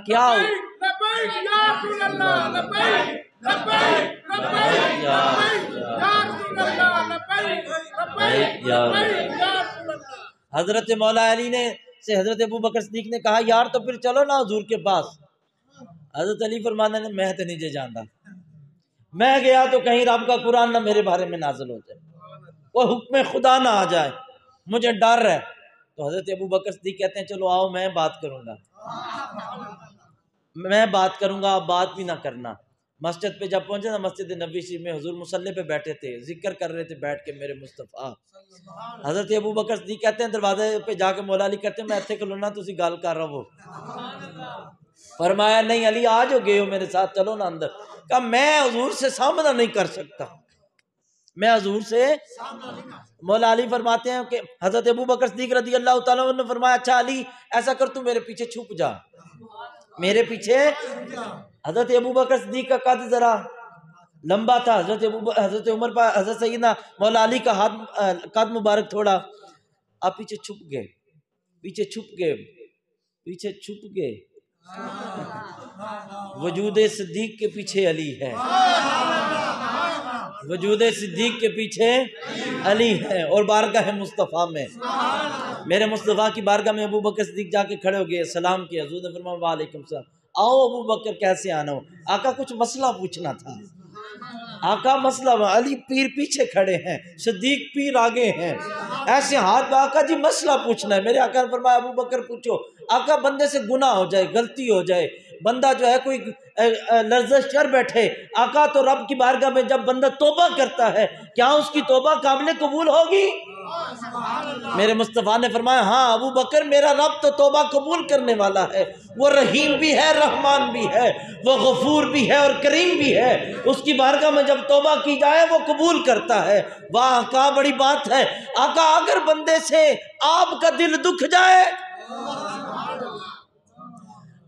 کیا ہو حضرت مولا علی نے سے حضرت ابو بکر صدیق نے کہا یار تو پھر چلو نا حضور کے پاس۔ حضرت علی فرمانے نے میں تو نہیں جانتا، میں گیا تو کہیں رب کا قرآن نہ میرے بارے میں نازل ہو جائے، وہ حکم خدا نہ آ جائے، مجھے ڈر ہے۔ تو حضرت ابو بکر صدیق کہتے ہیں چلو آؤ میں بات کروں گا، میں بات کروں گا، آپ بات بھی نہ کرنا۔ مسجد پہ جب پہنچے نا، مسجد نبوی شریف میں حضور مصلی پہ بیٹھے تھے، ذکر کر رہے تھے بیٹھ کے میرے مصطفیٰ۔ حضرت ابو بکر صدیق کہتے ہیں دروازے پہ جا کے مولا علی کہتے ہیں میں ایتھے کھلونا تسی گل کر رہا ہو، فرمایا نہیں علی آج ہو گئے ہو میرے ساتھ چلو نا اندر۔ کہا میں حضور سے سامنا نہیں کر سکتا، میں حضور سے مولا علی فرماتے ہیں کہ حضرت ابو بکر صدیق رضی اللہ تعالیٰ عنہ نے فرمایا اچھا علی ایسا کر تو میرے پیچھے چھپ جا، میرے پیچھے۔ حضرت ابو بکر صدیق کا قد ذرا لمبا تھا، حضرت عمر پر حضرت سیدنا مولا علی کا ہاتھ قد مبارک تھوڑا، آپ پیچھے چھپ گئے، پیچھے چھپ گئے، پیچھے چھپ گئے۔ وجود صدیق کے پیچھے علی ہے، وجود صدیق کے پیچھے علی ہے، اور بارگاہ مصطفیٰ میں میرے مصطفیٰ کی بارگاہ میں ابو بکر صدیق جا کے کھڑے ہو گئے، سلام کیا، حضور نے فرمایا وعلیکم السلام، آؤ ابو بکر کیسے آنا ہو؟ آقا کچھ مسئلہ پوچھنا تھا، آقا مسئلہ، علی پیر پیچھے کھڑے ہیں، صدیق پیر آگے ہیں، ایسے ہاتھ میں، آقا جی مسئلہ پوچھنا ہے۔ میرے آقا نے فرمایا ابو بکر پوچھو۔ آقا بندے سے گناہ ہو جائے، غلطی ہو جائے، بندہ جو ہے کوئی لرزش کر بیٹھے، آقا تو رب کی بارگاہ میں جب بندہ توبہ کرتا ہے کیا اس کی توبہ قابل قبول ہوگی؟ میرے مصطفیٰ نے فرمایا ہاں ابو بکر، میرا رب تو توبہ قبول کرنے والا ہے، وہ رحیم بھی ہے، رحمان بھی ہے، وہ غفور بھی ہے اور کریم بھی ہے، اس کی بارگاہ میں جب توبہ کی جائے وہ قبول کرتا ہے۔ واہ آقا بڑی بات ہے۔ آقا اگر بندے سے آپ کا دل دکھ جائے،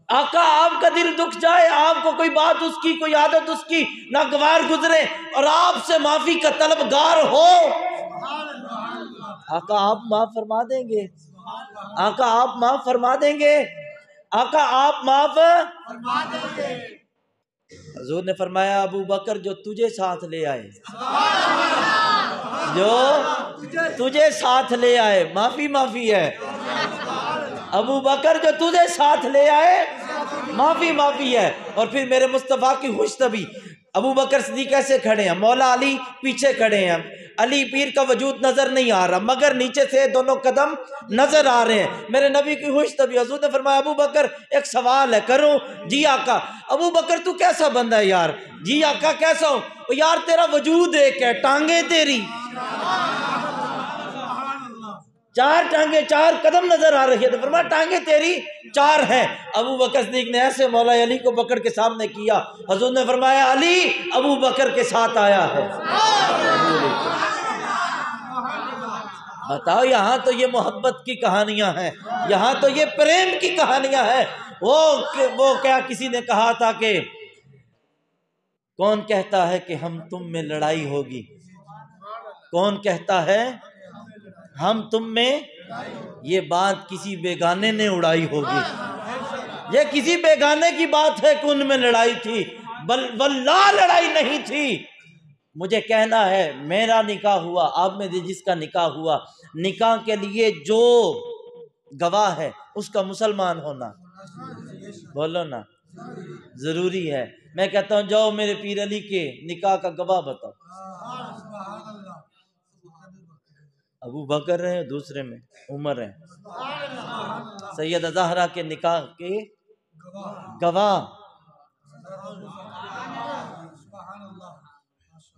آقا آپ کا دل دکھ جائے، آپ کو کوئی بات اس کی، کوئی عادت اس کی ناگوار گزرے اور آپ سے معافی کا طلبگار ہو، آقا آپ معاف فرما دیں گے، آقا آپ معاف فرما دیں گے، آقا آپ معاف فرما دیں گے۔ حضور نے فرمایا ابو بکر جو تجھے ساتھ لے آئے، جو تجھے ساتھ لے آئے، معافی معافی ہے، ابو بکر جو تجھے ساتھ لے آئے معافی معافی ہے۔ اور پھر میرے مصطفیٰ کی خوش طبی، ابو بکر صدیق ایسے کھڑے ہیں، مولا علی پیچھے کھڑے ہیں، علی پیر کا وجود نظر نہیں آ رہا مگر نیچے سے دونوں قدم نظر آ رہے ہیں۔ میرے نبی کی خوش طبی، حضور نے فرمایا ابو بکر ایک سوال ہے، کروں؟ جی آقا۔ ابو بکر تو کیسا بندہ ہے یار؟ جی آقا کیسا ہوں؟ یار تیرا وجود ایک ہے، ٹانگیں تیری چار ٹانگیں، چار قدم نظر آ رہی ہے، تو فرمایا ٹانگیں تیری چار ہیں۔ ابو بکر صدیق نے ایسے مولا علی کو پکڑ کے سامنے کیا، حضور نے فرمایا علی ابو بکر کے ساتھ آیا ہے۔ بتاؤ یہاں تو یہ محبت کی کہانیاں ہیں، یہاں تو یہ پریم کی کہانیاں ہیں۔ وہ کیا کسی نے کہا تھا کہ کون کہتا ہے کہ ہم تم میں لڑائی ہوگی، کون کہتا ہے ہم تم میں، یہ بات کسی بیگانے نے اڑائی ہوگی، یہ کسی بیگانے کی بات ہے کہ ان میں لڑائی تھی، واللہ لڑائی نہیں تھی۔ مجھے کہنا ہے میرا نکاح ہوا، آپ میں جس کا نکاح ہوا، نکاح کے لیے جو گواہ ہے اس کا مسلمان ہونا، بولو نا، ضروری ہے۔ میں کہتا ہوں جاؤ میرے پیر علی کے نکاح کا گواہ بتاؤ، ابو بکر ہیں، دوسرے میں عمر ہیں، سیدہ زہرا کے نکاح کے گواہ۔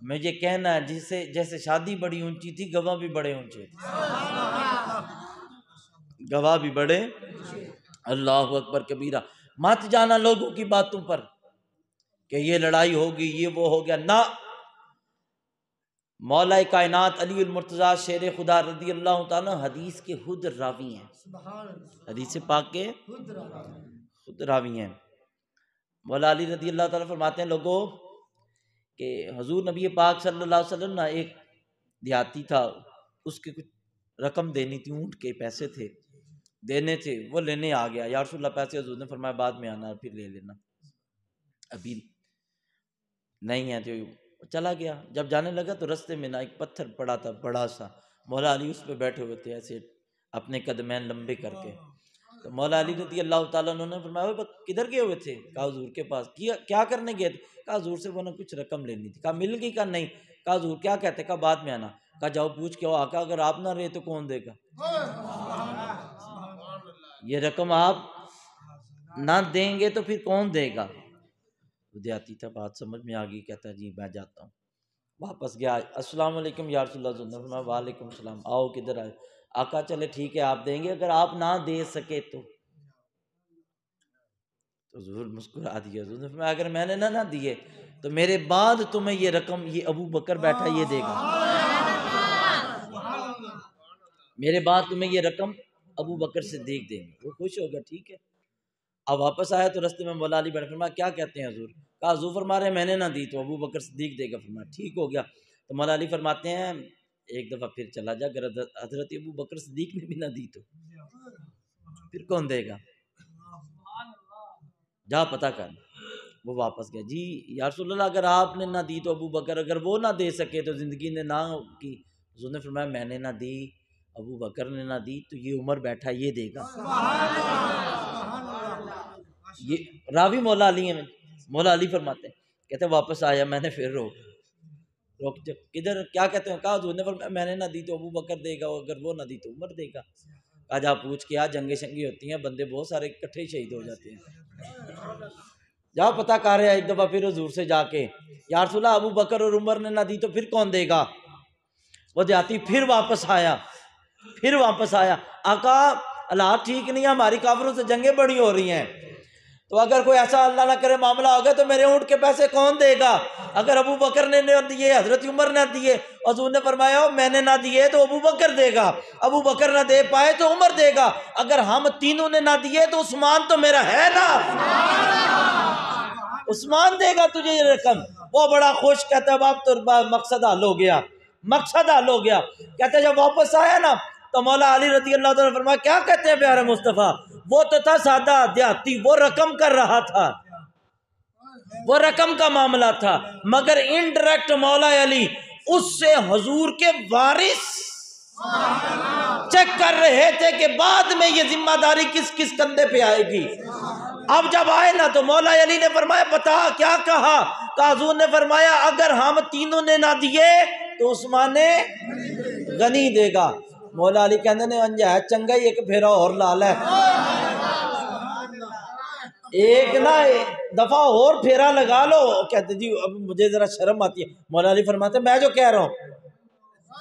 مجھے کہنا ہے جیسے شادی بڑی اونچی تھی، گواہ بھی بڑے اونچے تھے، گواہ بھی بڑے۔ اللہ اکبر کبیرہ، مت جانا لوگوں کی باتوں پر کہ یہ لڑائی ہوگی، یہ وہ ہو گیا، نہ۔ مولا کائنات علی المرتضیٰ شیر خدا رضی اللہ تعالیٰ حدیث کے خود راوی ہیں، حدیث پاک کے خود راوی ہیں۔ مولا علی رضی اللہ تعالیٰ فرماتے ہیں لوگوں کہ حضور نبی پاک صلی اللہ علیہ وسلم ایک دیہاتی تھا، اس کے کچھ رقم دینی تھی، اونٹ کے پیسے تھے دینے تھے، وہ لینے آ گیا، یا رسول اللہ پیسے، حضور نے فرمایا بعد میں آنا پھر لے لینا، ابھی نہیں ہے۔ تو چلا گیا، جب جانے لگا تو رستے میں نا ایک پتھر پڑا تھا بڑا سا، مولا علی اس پہ بیٹھے ہوئے تھے ایسے اپنے قدمین لمبے کر کے، تو مولا علی رضی اللہ تعالیٰ عنہ نے فرمایا کدھر گئے ہوئے تھے؟ کہا حضور کے پاس۔ کیا کرنے گئے تھے؟ کہا حضور سے وہ نے کچھ رقم لینی تھی۔ کہا مل گئی؟ کہا نہیں۔ کہا حضور کیا کہتے؟ کہا بعد میں آنا۔ کہا جاؤ پوچھ کے آؤ، آقا اگر آپ نہ رہے تو کون دے گا؟ یہ رقم آپ نہ دیں گے تو پھر کون دے گا؟ دیہاتی تھا، بات سمجھ میں آ گئی، کہتا جی میں جاتا ہوں۔ واپس گیا، السلام علیکم یا رسول اللہ، وعلیکم السلام، آؤ کدھر آئے؟ آقا چلے ٹھیک ہے آپ دیں گے، اگر آپ نہ دے سکے تو حضور مسکرا دیا، حضور نے فرمایا اگر میں نے نہ دیے تو میرے بعد تمہیں یہ رقم، یہ ابو بکر بیٹھا یہ دے گا۔ میرے بعد تمہیں یہ رقم ابو بکر صدیق دیں گے۔ وہ خوش ہو گیا، ٹھیک ہے۔ اب واپس آیا تو رستے میں مولا علی بیٹھے، فرمایا کیا کہتے ہیں حضور؟ کہا حضور فرما رہے ہیں میں نے نہ دی تو ابو بکر صدیق دے گا۔ فرمایا ٹھیک ہو گیا۔ تو مولا علی فرماتے ہیں ایک دفعہ پھر چلا جا، اگر حضرت ابو بکر صدیق نے بھی نہ دی تو پھر کون دے گا؟ جا پتہ کر۔ وہ واپس گیا، جی یا رسول اللہ اگر آپ نے نہ دی تو ابو بکر، اگر وہ نہ دے سکے تو زندگی نے نہ کی؟ حضور نے فرمایا میں نے نہ دی، ابو بکر نے نہ دی، تو یہ عمر بیٹھا یہ دے گا۔ یہ راوی مولا علی ہیں، مولا علی فرماتے ہیں، کہتے ہیں واپس آیا میں نے پھر روک کدھر کیا کہتے ہیں؟ کہا حضور نے فرمایا میں نے نہ دی تو ابو بکر دے گا، اگر وہ نہ دی تو عمر دے گا۔ کہا جا پوچھ کے آ، جنگیں شنگیں ہوتی ہیں بندے بہت سارے اکٹھے شہید ہو جاتے ہیں، جا پتہ کر رہا ہے۔ ایک دفعہ پھر حضور سے جا کے یا رسول اللہ ابو بکر اور عمر نے نہ دی تو پھر کون دے گا؟ وہ دیاتی پھر واپس آیا، آقا حالات ٹھیک نہیں ہے، ہماری کافروں سے جنگیں بڑی ہو رہی ہیں، تو اگر کوئی ایسا اللہ نہ کرے معاملہ ہوگا تو میرے اونٹ کے پیسے کون دے گا؟ اگر ابو بکر نے نہ دیے، حضرت عمر نے دیے، حضور نے فرمایا میں نے نہ دیے تو ابو بکر دے گا، ابو بکر نہ دے پائے تو عمر دے گا، اگر ہم تینوں نے نہ دیے تو عثمان تو میرا ہے نا، عثمان دے گا تجھے یہ رقم۔ وہ بڑا خوش، کہتا ہے اب تو مقصد حل ہو گیا، کہتے جب واپس آیا نا تو مولا علی رضی اللہ تعالیٰ فرمایا کیا کہتے ہیں پیارے مصطفیٰ؟ وہ تو تھا سادہ دیہاتی، وہ رقم کر رہا تھا، وہ رقم کا معاملہ تھا، مگر انڈائریکٹ مولا علی اس سے حضور کے وارث چیک کر رہے تھے کہ بعد میں یہ ذمہ داری کس کس کندھے پہ آئے گی۔ اب جب آئے نا تو مولا علی نے فرمایا بتا کیا کہا؟ تو حضور نے فرمایا اگر ہم تینوں نے نہ دیے تو عثمان نے غنی دے گا۔ مولا علی کہنے نے انجا ہے چنگا ہی ایک پھیرا اور لال ہے، ایک نہ دفعہ اور پھیرا لگا لو۔ کہتے جی اب مجھے ذرا شرم آتی ہے۔ مولا علی فرماتے میں جو کہہ رہا ہوں،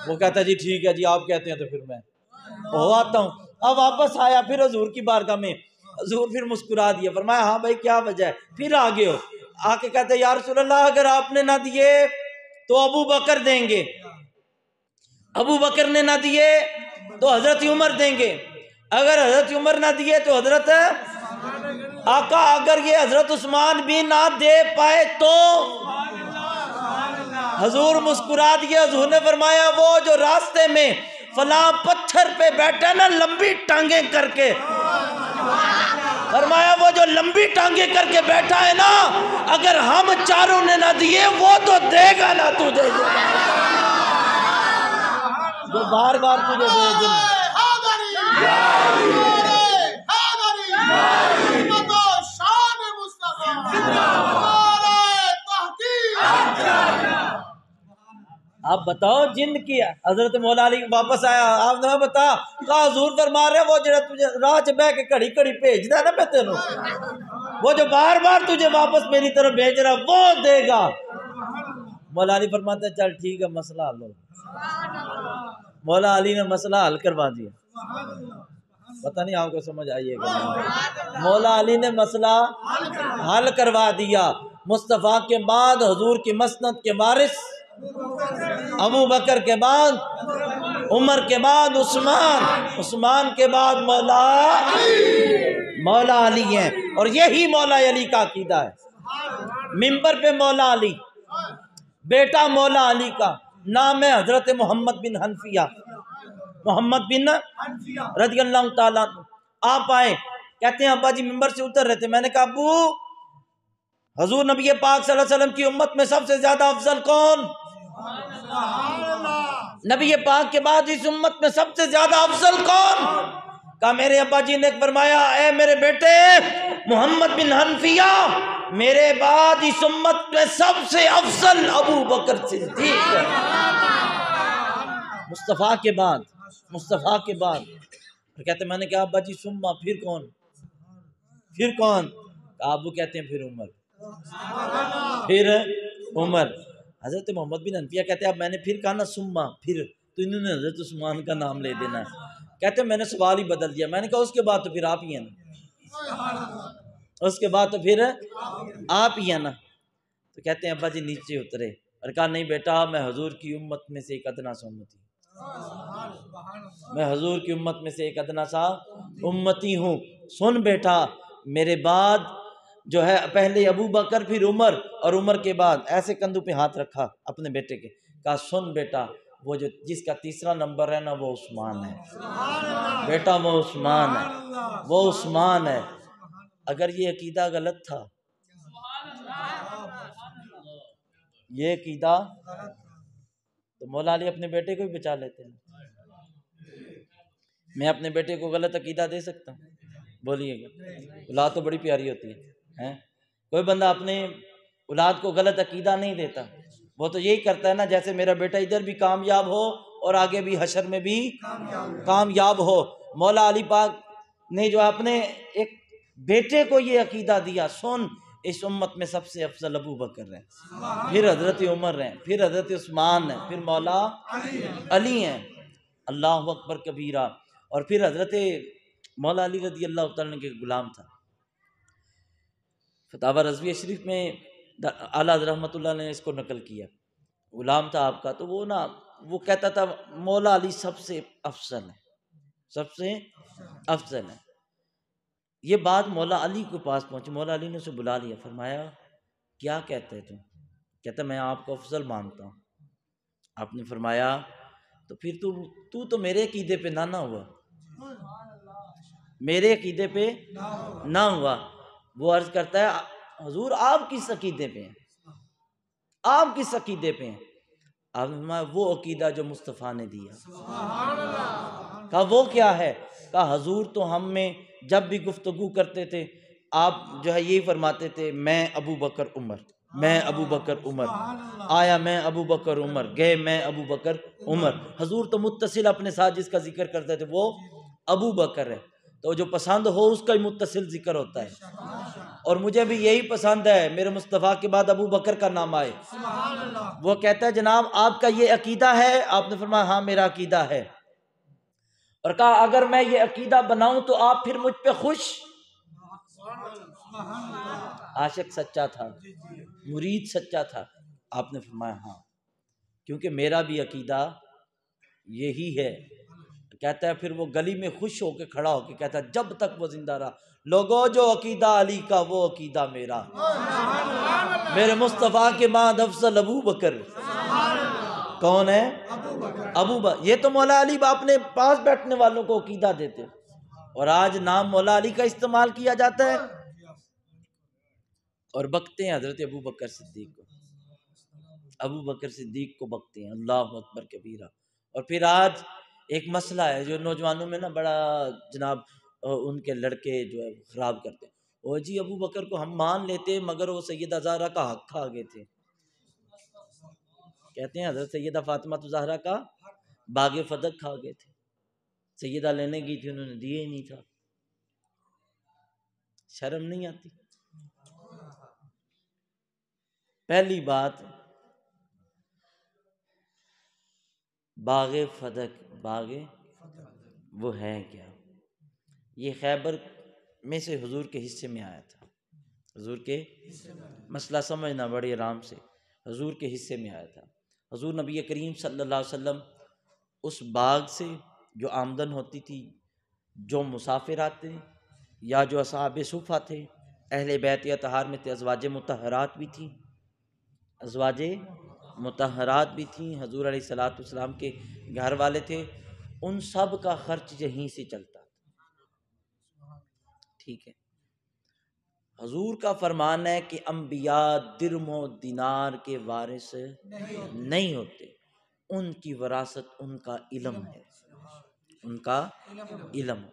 وہ کہتا جی ٹھیک ہے جی آپ کہتے ہیں تو پھر میں ہو آتا ہوں۔ اب واپس آیا پھر حضور کی بارگاہ میں، حضور پھر مسکرا دیا، فرمایا ہاں بھائی کیا وجہ ہے؟ پھر آگے ہو، آ کے کہتے یا رسول اللہ اگر آپ نے نہ دیے تو ابو بکر دیں گے، ابو بکر نے نہ دیے تو حضرت عمر دیں گے، اگر حضرت عمر نہ دیے تو حضرت آقا اگر یہ حضرت عثمان بھی نہ دے پائے تو؟ حضور مسکرا دیا۔ حضور نے فرمایا وہ جو راستے میں فلاں پتھر پہ بیٹھا نا لمبی ٹانگیں کر کے، فرمایا وہ جو لمبی ٹانگیں کر کے بیٹھا ہے نا اگر ہم چاروں نے نہ دیے وہ تو دے گا نا تجھے، جو بار بار تجھے دے دیں۔ آپ بتاؤ جن کی حضرت مولا علی واپس آیا، آپ نے بتا کہا حضور فرما رہے وہ جو تجھے راہ چ بہ کے کڑی کڑی بھیجدا ہے نا میں تینوں، وہ جو بار بار تجھے واپس میری طرف بھیج رہا وہ دے گا۔ مولا علی فرماتا ہے چل ٹھیک ہے مسئلہ حل ہو۔ مولا علی نے مسئلہ حل کروا دیا۔ پتہ نہیں آپ کو سمجھ آئیے گا، مولا علی نے مسئلہ حل کروا دیا۔ مصطفیٰ کے بعد حضور کی مسند کے وارث ابو بکر کے بعد عمر کے بعد عثمان کے بعد مولا علی ہیں، اور یہی مولا علی کا عقیدہ ہے۔ منبر پہ مولا علی، بیٹا مولا علی کا نام ہے حضرت محمد بن حنفیہ، محمد بن رضی اللہ تعالیٰ۔ آپ آئے کہتے ہیں ابا جی منبر سے اتر رہے تھے، میں نے کہا ابو حضور نبی پاک صلی اللہ علیہ وسلم کی امت میں سب سے زیادہ افضل کون؟ نبی پاک کے بعد اس امت میں سب سے زیادہ افضل کون؟ کہا میرے ابا جی نے فرمایا اے میرے بیٹے محمد بن حنفیہ میرے بعد اس امت میں سب سے افضل ابو بکر صدیق ہے، مصطفیٰ کے بعد۔ کہتے میں نے کہا ابا جی سما پھر کون؟ کہا ابو کہتے ہیں پھر عمر۔ حضرت محمد بن حنفیہ کہتے ہیں اب میں نے پھر کہا نا سما پھر، تو انہوں نے حضرت عثمان کا نام لے دینا ہے۔ کہتے ہیں میں نے سوال ہی بدل دیا، میں نے کہا اس کے بعد تو پھر آپ ہی ہیں نا، اس کے بعد تو پھر آپ ہی ہیں نا۔ تو کہتے ہیں ابا جی نیچے اترے اور کہا نہیں بیٹا میں حضور کی امت میں سے ایک ادنا سا امتی، میں حضور کی امت میں سے ایک ادنا سا امتی ہوں، سن بیٹا میرے بعد جو ہے پہلے ابو بکر پھر عمر، اور عمر کے بعد ایسے کندھوں پہ ہاتھ رکھا اپنے بیٹے کے، کہا سن بیٹا وہ جو جس کا تیسرا نمبر ہے نا وہ عثمان ہے، بیٹا وہ عثمان ہے، وہ عثمان ہے۔ اگر یہ عقیدہ غلط تھا، یہ عقیدہ، تو مولا علی اپنے بیٹے کو ہی بچا لیتے ہیں۔ میں اپنے بیٹے کو غلط عقیدہ دے سکتا ہوں؟ بولیے گا، اولاد تو بڑی پیاری ہوتی ہے۔ کوئی بندہ اپنے اولاد کو غلط عقیدہ نہیں دیتا، وہ تو یہی کرتا ہے نا جیسے میرا بیٹا ادھر بھی کامیاب ہو اور آگے بھی حشر میں بھی کامیاب ہو۔ مولا علی پاک نے جو اپنے ایک بیٹے کو یہ عقیدہ دیا، سن اس امت میں سب سے افضل ابو بکر ہیں، پھر حضرت عمر ہیں، پھر حضرت عثمان ہیں، پھر مولا علی ہیں، اللہ اکبر کبیرہ۔ اور پھر حضرت مولا علی رضی اللہ تعالیٰ عنہ کے غلام تھا۔ فتاوی رضویہ شریف میں اعلیٰ حضرت رحمۃ اللہ نے اس کو نقل کیا، غلام تھا آپ کا، تو وہ کہتا تھا مولا علی سب سے افضل ہے، سب سے افضل ہے۔ یہ بات مولا علی کے پاس پہنچی، مولا علی نے اسے بلا لیا، فرمایا کیا کہتے ہیں تم؟ کہتا میں آپ کو افضل مانتا ہوں۔ آپ نے فرمایا تو پھر تو میرے عقیدے پہ نہ ہوا، میرے عقیدے پہ نہ ہوا۔ وہ عرض کرتا ہے حضور آپ کس عقیدے پہ ہیں؟ آپ کس عقیدے پہ ہیں؟ آپ نے فرمایا وہ عقیدہ جو مصطفیٰ نے دیا۔ کہا وہ کیا ہے؟ کہا حضور تو ہم میں جب بھی گفتگو کرتے تھے آپ جو ہے یہی فرماتے تھے میں ابو بکر عمر، میں ابو بکر عمر، آیا میں ابو بکر عمر، گئے میں ابو بکر عمر۔ حضور تو متصل اپنے ساتھ جس کا ذکر کرتے تھے وہ ابو بکر ہے، تو جو پسند ہو اس کا ہی متصل ذکر ہوتا ہے، اور مجھے بھی یہی پسند ہے میرے مصطفیٰ کے بعد ابو بکر کا نام آئے۔ وہ کہتا ہے جناب آپ کا یہ عقیدہ ہے؟ آپ نے فرمایا ہاں میرا عقیدہ ہے، اور کہا اگر میں یہ عقیدہ بناؤں تو آپ پھر مجھ پہ خوش؟ عاشق سچا تھا، مرید سچا تھا۔ آپ نے فرمایا ہاں، کیونکہ میرا بھی عقیدہ یہی ہے۔ کہتا ہے پھر وہ گلی میں خوش ہو کے کھڑا ہو کے کہتا ہے جب تک وہ زندہ رہا لوگوں جو عقیدہ علی کا وہ عقیدہ میرا، میرے مصطفیٰ کے بعد افضل ابو بکر۔ کون ہے؟ ابو بکر۔ یہ تو مولا علی اپنے پاس بیٹھنے والوں کو عقیدہ دیتے، اور آج نام مولا علی کا استعمال کیا جاتا ہے اور بکتے ہیں حضرت ابو بکر صدیق کو، ابو بکر صدیق کو بکتے ہیں، اللہ اکبر کبیرہ۔ اور پھر آج ایک مسئلہ ہے جو نوجوانوں میں نا بڑا جناب ان کے لڑکے جو ہے خراب کرتے ہیں، وہ جی ابو بکر کو ہم مان لیتے مگر وہ سیدہ زہرا کا حق کھا گئے تھے۔ کہتے ہیں حضرت سیدہ فاطمہ زہرا کا باغ فدق کھا گئے تھے، سیدہ لینے گئی تھی انہوں نے دیے ہی نہیں تھا۔ شرم نہیں آتی؟ پہلی بات باغ فدق، باغ وہ ہے کیا؟ یہ خیبر میں سے حضور کے حصے میں آیا تھا، حضور کے مسئلہ سمجھنا بڑی آرام سے، حضور کے حصے میں آیا تھا۔ حضور نبی کریم صلی اللہ علیہ وسلم اس باغ سے جو آمدن ہوتی تھی، جو مسافر آتے یا جو اصحاب صفہ تھے، اہل بیت اطہار میں تھے، ازواج مطہرات بھی تھیں، ازواج مطہرات بھی تھیں، حضور علیہ الصلوۃ والسلام کے گھر والے تھے، ان سب کا خرچ یہیں سے چلتا تھا۔ ٹھیک ہے، حضور کا فرمان ہے کہ انبیاء درم و دینار کے وارث نہیں ہوتے، ان کی وراثت ان کا علم ہے، ان کا علم۔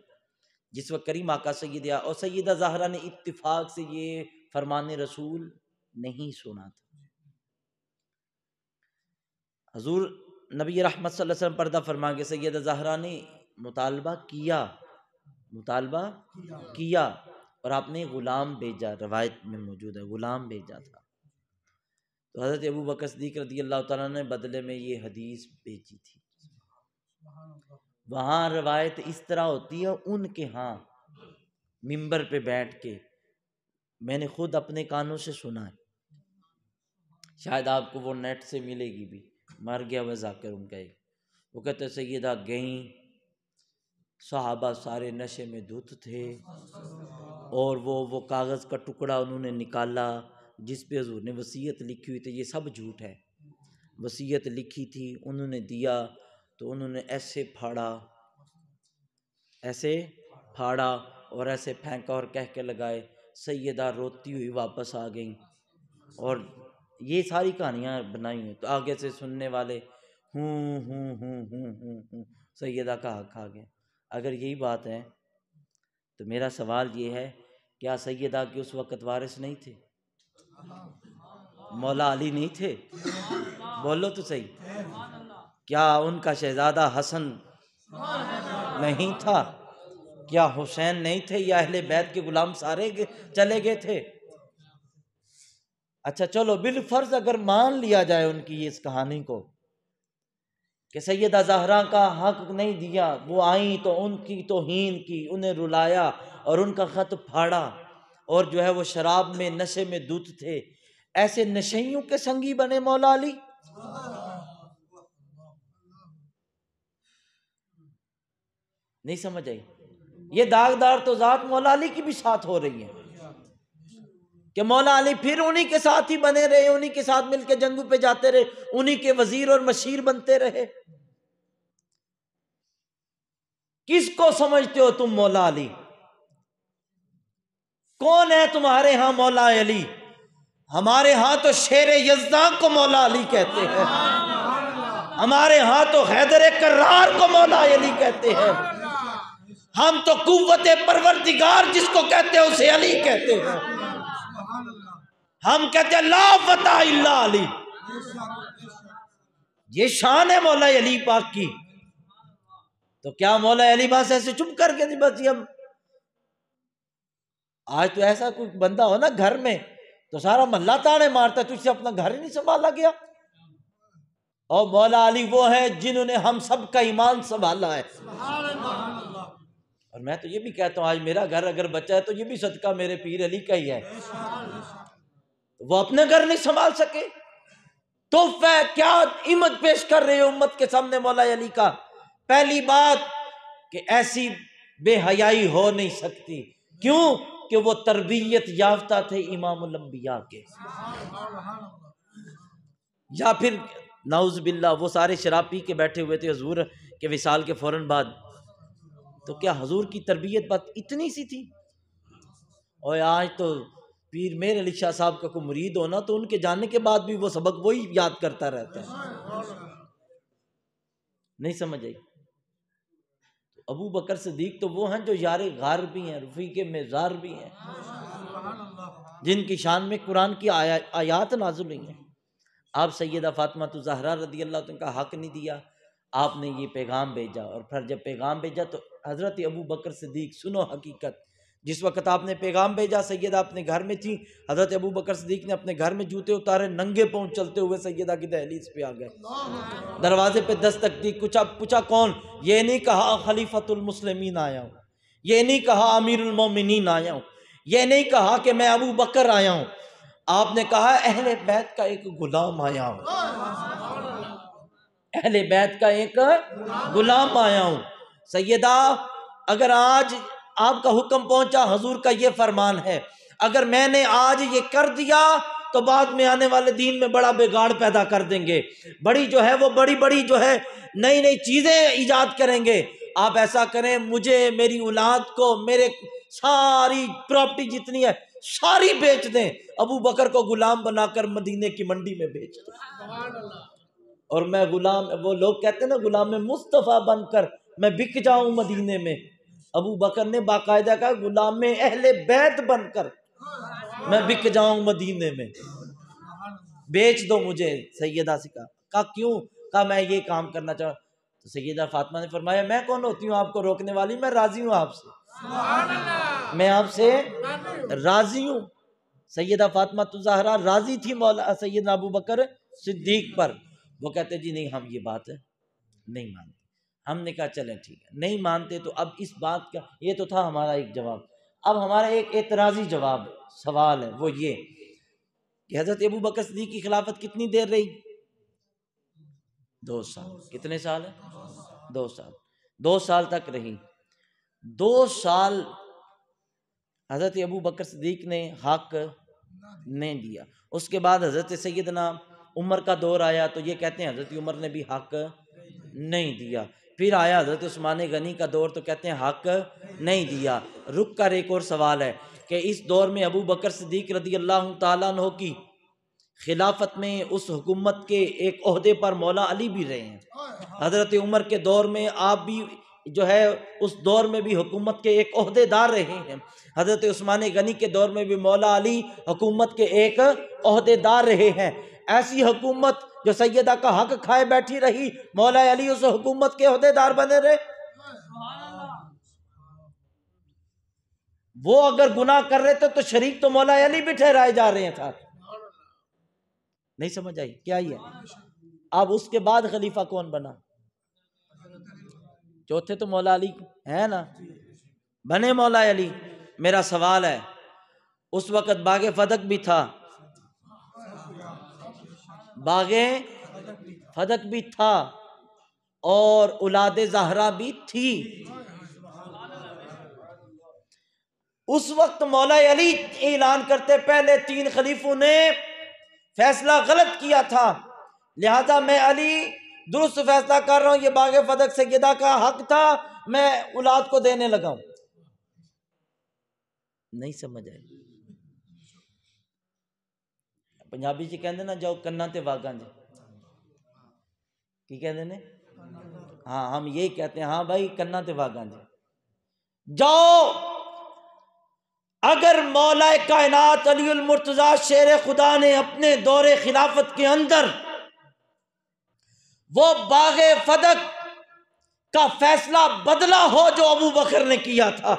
جس وقت کریم آقا سیدہ اور سیدہ زہرا نے اتفاق سے یہ فرمان رسول نہیں سنا تھا، حضور نبی رحمت صلی اللہ علیہ وسلم پردہ فرما کے سیدہ زہرا نے مطالبہ کیا اور آپ نے غلام بھیجا، روایت میں موجود ہے غلام بھیجا تھا، تو حضرت ابو بکر صدیق رضی اللہ تعالیٰ نے بدلے میں یہ حدیث بھیجی تھی۔ وہاں روایت اس طرح ہوتی ہے، ان کے ہاں منبر پہ بیٹھ کے میں نے خود اپنے کانوں سے سنا ہے، شاید آپ کو وہ نیٹ سے ملے گی بھی، مر گیا وہ ذاکر ان کا ایک، وہ کہتے سیدہ گئیں، صحابہ سارے نشے میں دھت تھے، اور وہ کاغذ کا ٹکڑا انہوں نے نکالا جس پہ حضور نے وصیت لکھی ہوئی تھی، یہ سب جھوٹ ہے، وصیت لکھی تھی انہوں نے دیا تو انہوں نے ایسے پھاڑا اور ایسے پھینکا اور کہہ کے لگائے، سیدہ روتی ہوئی واپس آ گئیں، اور یہ ساری کہانیاں بنائی ہیں۔ تو آگے سے سننے والے ہوں سیدہ کا حق آ گیا۔ اگر یہی بات ہے تو میرا سوال یہ ہے، کیا سیدہ کے اس وقت وارث نہیں تھے؟ مولا علی نہیں تھے؟ بولو تو صحیح، کیا ان کا شہزادہ حسن نہیں تھا؟ کیا حسین نہیں تھے؟ یا اہل بیت کے غلام سارے چلے گئے تھے؟ اچھا چلو بالفرض اگر مان لیا جائے ان کی اس کہانی کو کہ سیدہ زہرا کا حق نہیں دیا، وہ آئیں تو ان کی توہین کی، انہیں رلایا اور ان کا خط پھاڑا، اور جو ہے وہ شراب میں نشے میں دھت تھے، ایسے نشیوں کے سنگی بنے مولا علی؟ نہیں سمجھ آئی؟ یہ داغدار تو ذات مولا علی کی بھی ساتھ ہو رہی ہے کہ مولا علی پھر انہی کے ساتھ ہی بنے رہے، انہی کے ساتھ مل کے جنگوں پہ جاتے رہے، انہی کے وزیر اور مشیر بنتے رہے۔ کس کو سمجھتے ہو تم مولا علی؟ کون ہے تمہارے ہاں مولا علی؟ ہمارے ہاں تو شیر یزداں کو مولا علی کہتے ہیں، ہمارے ہاں تو حیدر کرار کو مولا علی کہتے ہیں، ہم تو قوت پروردگار جس کو کہتے ہیں اسے علی کہتے ہیں، ہم کہتے ہیں لا فتح الا علی۔ یہ شان ہے مولا علی پاک کی۔ تو کیا مولا علی بس ایسے چپ کر کے بس یہ آج تو ایسا کوئی بندہ ہو نا گھر میں تو سارا محلہ تانے مارتا ہے، تجھ سے اپنا گھر ہی نہیں سنبھالا گیا۔ اور مولا علی وہ ہیں جنہوں نے ہم سب کا ایمان سنبھالا ہے۔ اور میں تو یہ بھی کہتا ہوں آج میرا گھر اگر بچا ہے تو یہ بھی صدقہ میرے پیر علی کا ہی ہے، وہ اپنے گھر نہیں سنبھال سکے۔ تحفہ کیا امیج پیش کر رہے ہو امت کے سامنے مولا علی کا؟ پہلی بات کہ ایسی بے حیائی ہو نہیں سکتی، کیوں کہ وہ تربیت یافتہ تھے امام الانبیاء کے، یا پھر نعوذ باللہ وہ سارے شراب پی کے بیٹھے ہوئے تھے حضور کے وصال کے فوراً بعد، تو کیا حضور کی تربیت بات اتنی سی تھی؟ اور آج تو پیر میر علی شاہ صاحب کا کوئی مرید ہونا تو ان کے جانے کے بعد بھی وہ سبق وہی یاد کرتا رہتا ہے۔ نہیں سمجھ آئی؟ ابو بکر صدیق تو وہ ہیں جو یار غار بھی ہیں، رفیق مزار بھی ہیں، جن کی شان میں قرآن کی آیات نازل ہوئی ہیں۔ آپ سیدہ فاطمہ الزہرا رضی اللہ عنہ کا حق نہیں دیا، آپ نے یہ پیغام بھیجا، اور پھر جب پیغام بھیجا تو حضرت ابو بکر صدیق، سنو حقیقت، جس وقت آپ نے پیغام بھیجا سیدہ اپنے گھر میں تھی، حضرت ابو بکر صدیق نے اپنے گھر میں جوتے اتارے، ننگے پاؤں چلتے ہوئے سیدہ کی دہلیز پہ آ گئے، دروازے پہ دستک دی، پوچھا کون؟ یہ نہیں کہا خلیفۃ المسلمین آیا ہوں، یہ نہیں کہا امیر المومنین آیا ہوں، یہ نہیں کہا کہ میں ابو بکر آیا ہوں، آپ نے کہا اہل بیت کا ایک غلام آیا ہوں، اہل بیت کا ایک غلام آیا ہوں۔ سیدہ اگر آج آپ کا حکم پہنچا، حضور کا یہ فرمان ہے، اگر میں نے آج یہ کر دیا تو بعد میں آنے والے دین میں بڑا بگاڑ پیدا کر دیں گے، بڑی جو ہے وہ بڑی جو ہے نئی چیزیں ایجاد کریں گے۔ آپ ایسا کریں، مجھے میری اولاد کو میرے ساری پراپرٹی جتنی ہے ساری بیچ دیں، ابو بکر کو غلام بنا کر مدینے کی منڈی میں بیچ دیں، اور میں غلام، وہ لوگ کہتے ہیں نا غلام مصطفیٰ بن کر میں بک جاؤں مدینے میں، ابو بکر نے باقاعدہ کہا غلام اہل بیت بن کر میں بک جاؤں مدینے میں، بیچ دو مجھے۔ سیدہ سے کہا کیوں؟ کہا میں یہ کام کرنا چاہوں۔ تو سیدہ فاطمہ نے فرمایا میں کون ہوتی ہوں آپ کو روکنے والی؟ میں راضی ہوں آپ سے، میں آپ سے راضی ہوں۔ سیدہ فاطمہ الزہرا راضی تھی مولا سیدنا ابو بکر صدیق پر۔ وہ کہتے جی نہیں ہم یہ بات نہیں مانتے۔ ہم نے کہا چلیں ٹھیک ہے، نہیں مانتے تو اب اس بات کا، یہ تو تھا ہمارا ایک جواب، اب ہمارا ایک اعتراضی جواب سوال ہے، وہ یہ کہ حضرت ابو بکر صدیق کی خلافت کتنی دیر رہی؟ 2 سال. کتنے سال ہیں؟ 2 سال. 2 سال تک رہی. 2 سال حضرت ابو بکر صدیق نے حق نہیں دیا. اس کے بعد حضرت سیدنا عمر کا دور آیا تو یہ کہتے ہیں حضرت عمر نے بھی حق نہیں دیا. پھر آیا حضرت عثمان غنی کا دور تو کہتے ہیں حق نہیں دیا. رک کر ایک اور سوال ہے کہ اس دور میں ابو بکر صدیق رضی اللہ تعالیٰ عنہ کی خلافت میں اس حکومت کے ایک عہدے پر مولا علی بھی رہے ہیں. حضرت عمر کے دور میں آپ بھی جو ہے اس دور میں بھی حکومت کے ایک عہدے دار رہے ہیں. حضرت عثمان غنی کے دور میں بھی مولا علی حکومت کے ایک عہدے دار رہے ہیں. ایسی حکومت جو سیدہ کا حق کھائے بیٹھی رہی، مولا علی اس حکومت کے عہدے دار بنے رہے. وہ اگر گناہ کر رہے تھے تو شریک تو مولا علی بھی ٹھہرائے جا رہے ہیں ساتھ. نہیں سمجھ آئی کیا ہی ہے؟ اب اس کے بعد خلیفہ کون بنا؟ چوتھے تو مولا علی ہے نا، بنے مولا علی. میرا سوال ہے اس وقت باغ فدق بھی تھا، باغ فدق بھی تھا اور اولاد زہرا بھی تھی. اس وقت مولا علی اعلان کرتے پہلے 3 خلیفوں نے فیصلہ غلط کیا تھا، لہذا میں علی درست فیصلہ کر رہا ہوں، یہ باغ فدق سیدہ کا حق تھا، میں اولاد کو دینے لگا ہوں. نہیں سمجھ آئی؟ پنجابی جی کہندے نا جاؤ کنا تے واگاں جی، کی کہندے نے؟ ہاں ہم یہی کہتے ہیں، ہاں بھائی کنا تے واگاں جی. جاؤ اگر مولا کائنات علی المرتضیٰ شیر خدا نے اپنے دور خلافت کے اندر وہ باغ فدق کا فیصلہ بدلا ہو جو ابو بکر نے کیا تھا،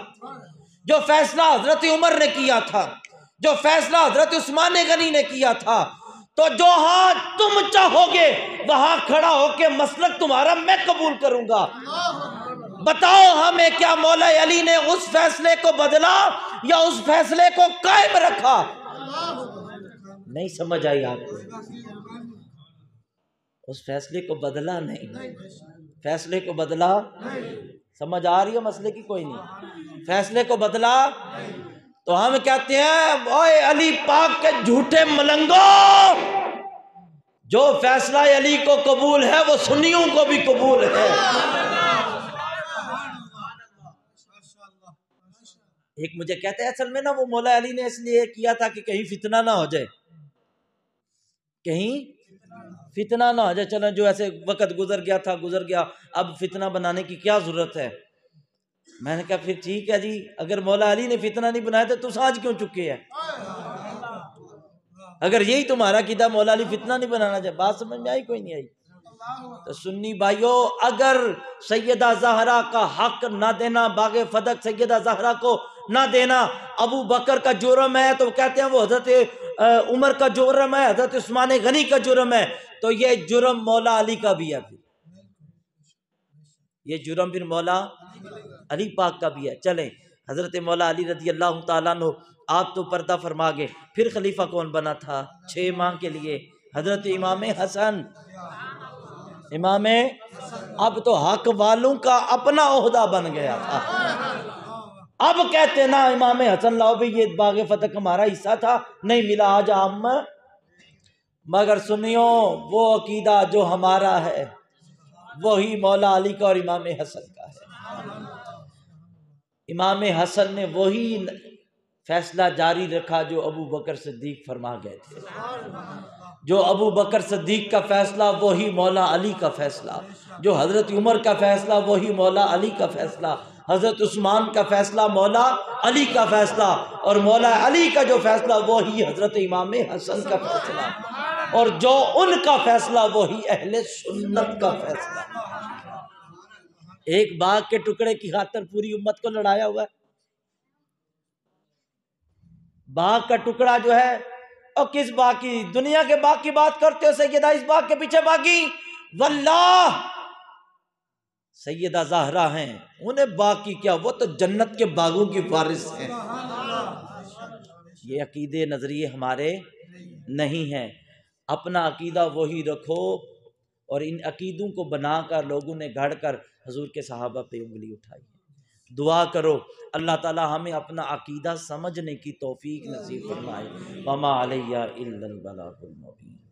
جو فیصلہ حضرت عمر نے کیا تھا، جو فیصلہ حضرت عثمان غنی نے کیا تھا، تو جو ہاں تم چاہو گے وہاں کھڑا ہو کے مسلک تمہارا میں قبول کروں گا. بتاؤ ہمیں کیا مولا علی نے اس فیصلے کو بدلا یا اس فیصلے کو قائم رکھا؟ نہیں سمجھ آئی آپ کو؟ اس فیصلے کو بدلا نہیں، فیصلے کو بدلا. سمجھ آ رہی ہے مسئلے کی؟ کوئی نہیں. فیصلے کو بدلا تو ہم کہتے ہیں اوے علی پاک کے جھوٹے ملنگو، جو فیصلہ علی کو قبول ہے وہ سنیوں کو بھی قبول ہے. ایک مجھے کہتے ہیں اصل میں نا وہ مولا علی نے اس لیے کیا تھا کہ کہیں فتنہ نہ ہو جائے، کہیں فتنہ نہ ہو جائے. چلو جو ایسے وقت گزر گیا تھا گزر گیا، اب فتنہ بنانے کی کیا ضرورت ہے؟ میں نے کہا پھر ٹھیک ہے جی، اگر مولا علی نے فتنہ نہیں بنایا تو سانج کیوں چکے ہیں؟ اگر یہی تمہارا عقیدہ مولا علی فتنہ نہیں بنانا چاہے. بات سمجھ میں آئی؟ کوئی نہیں آئی؟ تو سنی بھائیو، اگر سیدہ زہرا کا حق نہ دینا، باغ فدق سیدہ زہرا کو نہ دینا ابو بکر کا جرم ہے، تو کہتے ہیں وہ حضرت عمر کا جرم ہے، حضرت عثمان غنی کا جرم ہے، تو یہ جرم مولا علی کا بھی ہے. پھر یہ جرم پھر مولا علی پاک کا بھی ہے. چلیں حضرت مولا علی رضی اللہ تعالیٰ عنہ آپ تو پردہ فرما گئے. پھر خلیفہ کون بنا تھا 6 ماہ کے لیے؟ حضرت امام حسن. امام اب تو حق والوں کا اپنا عہدہ بن گیا تھا. اب کہتے نا امام حسن لاؤ بھی یہ باغ فتح ہمارا حصہ تھا، نہیں ملا آج ہم. مگر سنیو، وہ عقیدہ جو ہمارا ہے وہی مولا علی کا اور امام حسن کا ہے. امام حسن نے وہی فیصلہ جاری رکھا جو ابو بکر صدیق فرما گئے تھے. جو ابو بکر صدیق کا فیصلہ وہی مولا علی کا فیصلہ، جو حضرت عمر کا فیصلہ وہی مولا علی کا فیصلہ، حضرت عثمان کا فیصلہ مولا علی کا فیصلہ، اور مولا علی کا جو فیصلہ وہی حضرت امام حسن کا فیصلہ، اور جو ان کا فیصلہ وہی اہل سنت کا فیصلہ. ایک باغ کے ٹکڑے کی خاطر پوری امت کو لڑایا ہوا ہے. باغ کا ٹکڑا جو ہے، اور کس باغ کی؟ دنیا کے باغ کی بات کرتے ہو، سیدہ اس باغ کے پیچھے باغی واللہ سیدہ زہرا ہیں، انہیں باغ کی کیا، وہ تو جنت کے باغوں کی وارث ہیں. یہ عقیدے نظریے ہمارے نہیں ہیں. اپنا عقیدہ وہی رکھو اور ان عقیدوں کو بنا کر لوگوں نے گھڑ کر حضور کے صحابہ پہ انگلی اٹھائی ہے۔ دعا کرو اللہ تعالی ہمیں اپنا عقیدہ سمجھنے کی توفیق نصیب فرمائے۔ وما علیہ الا البلاغ المبین۔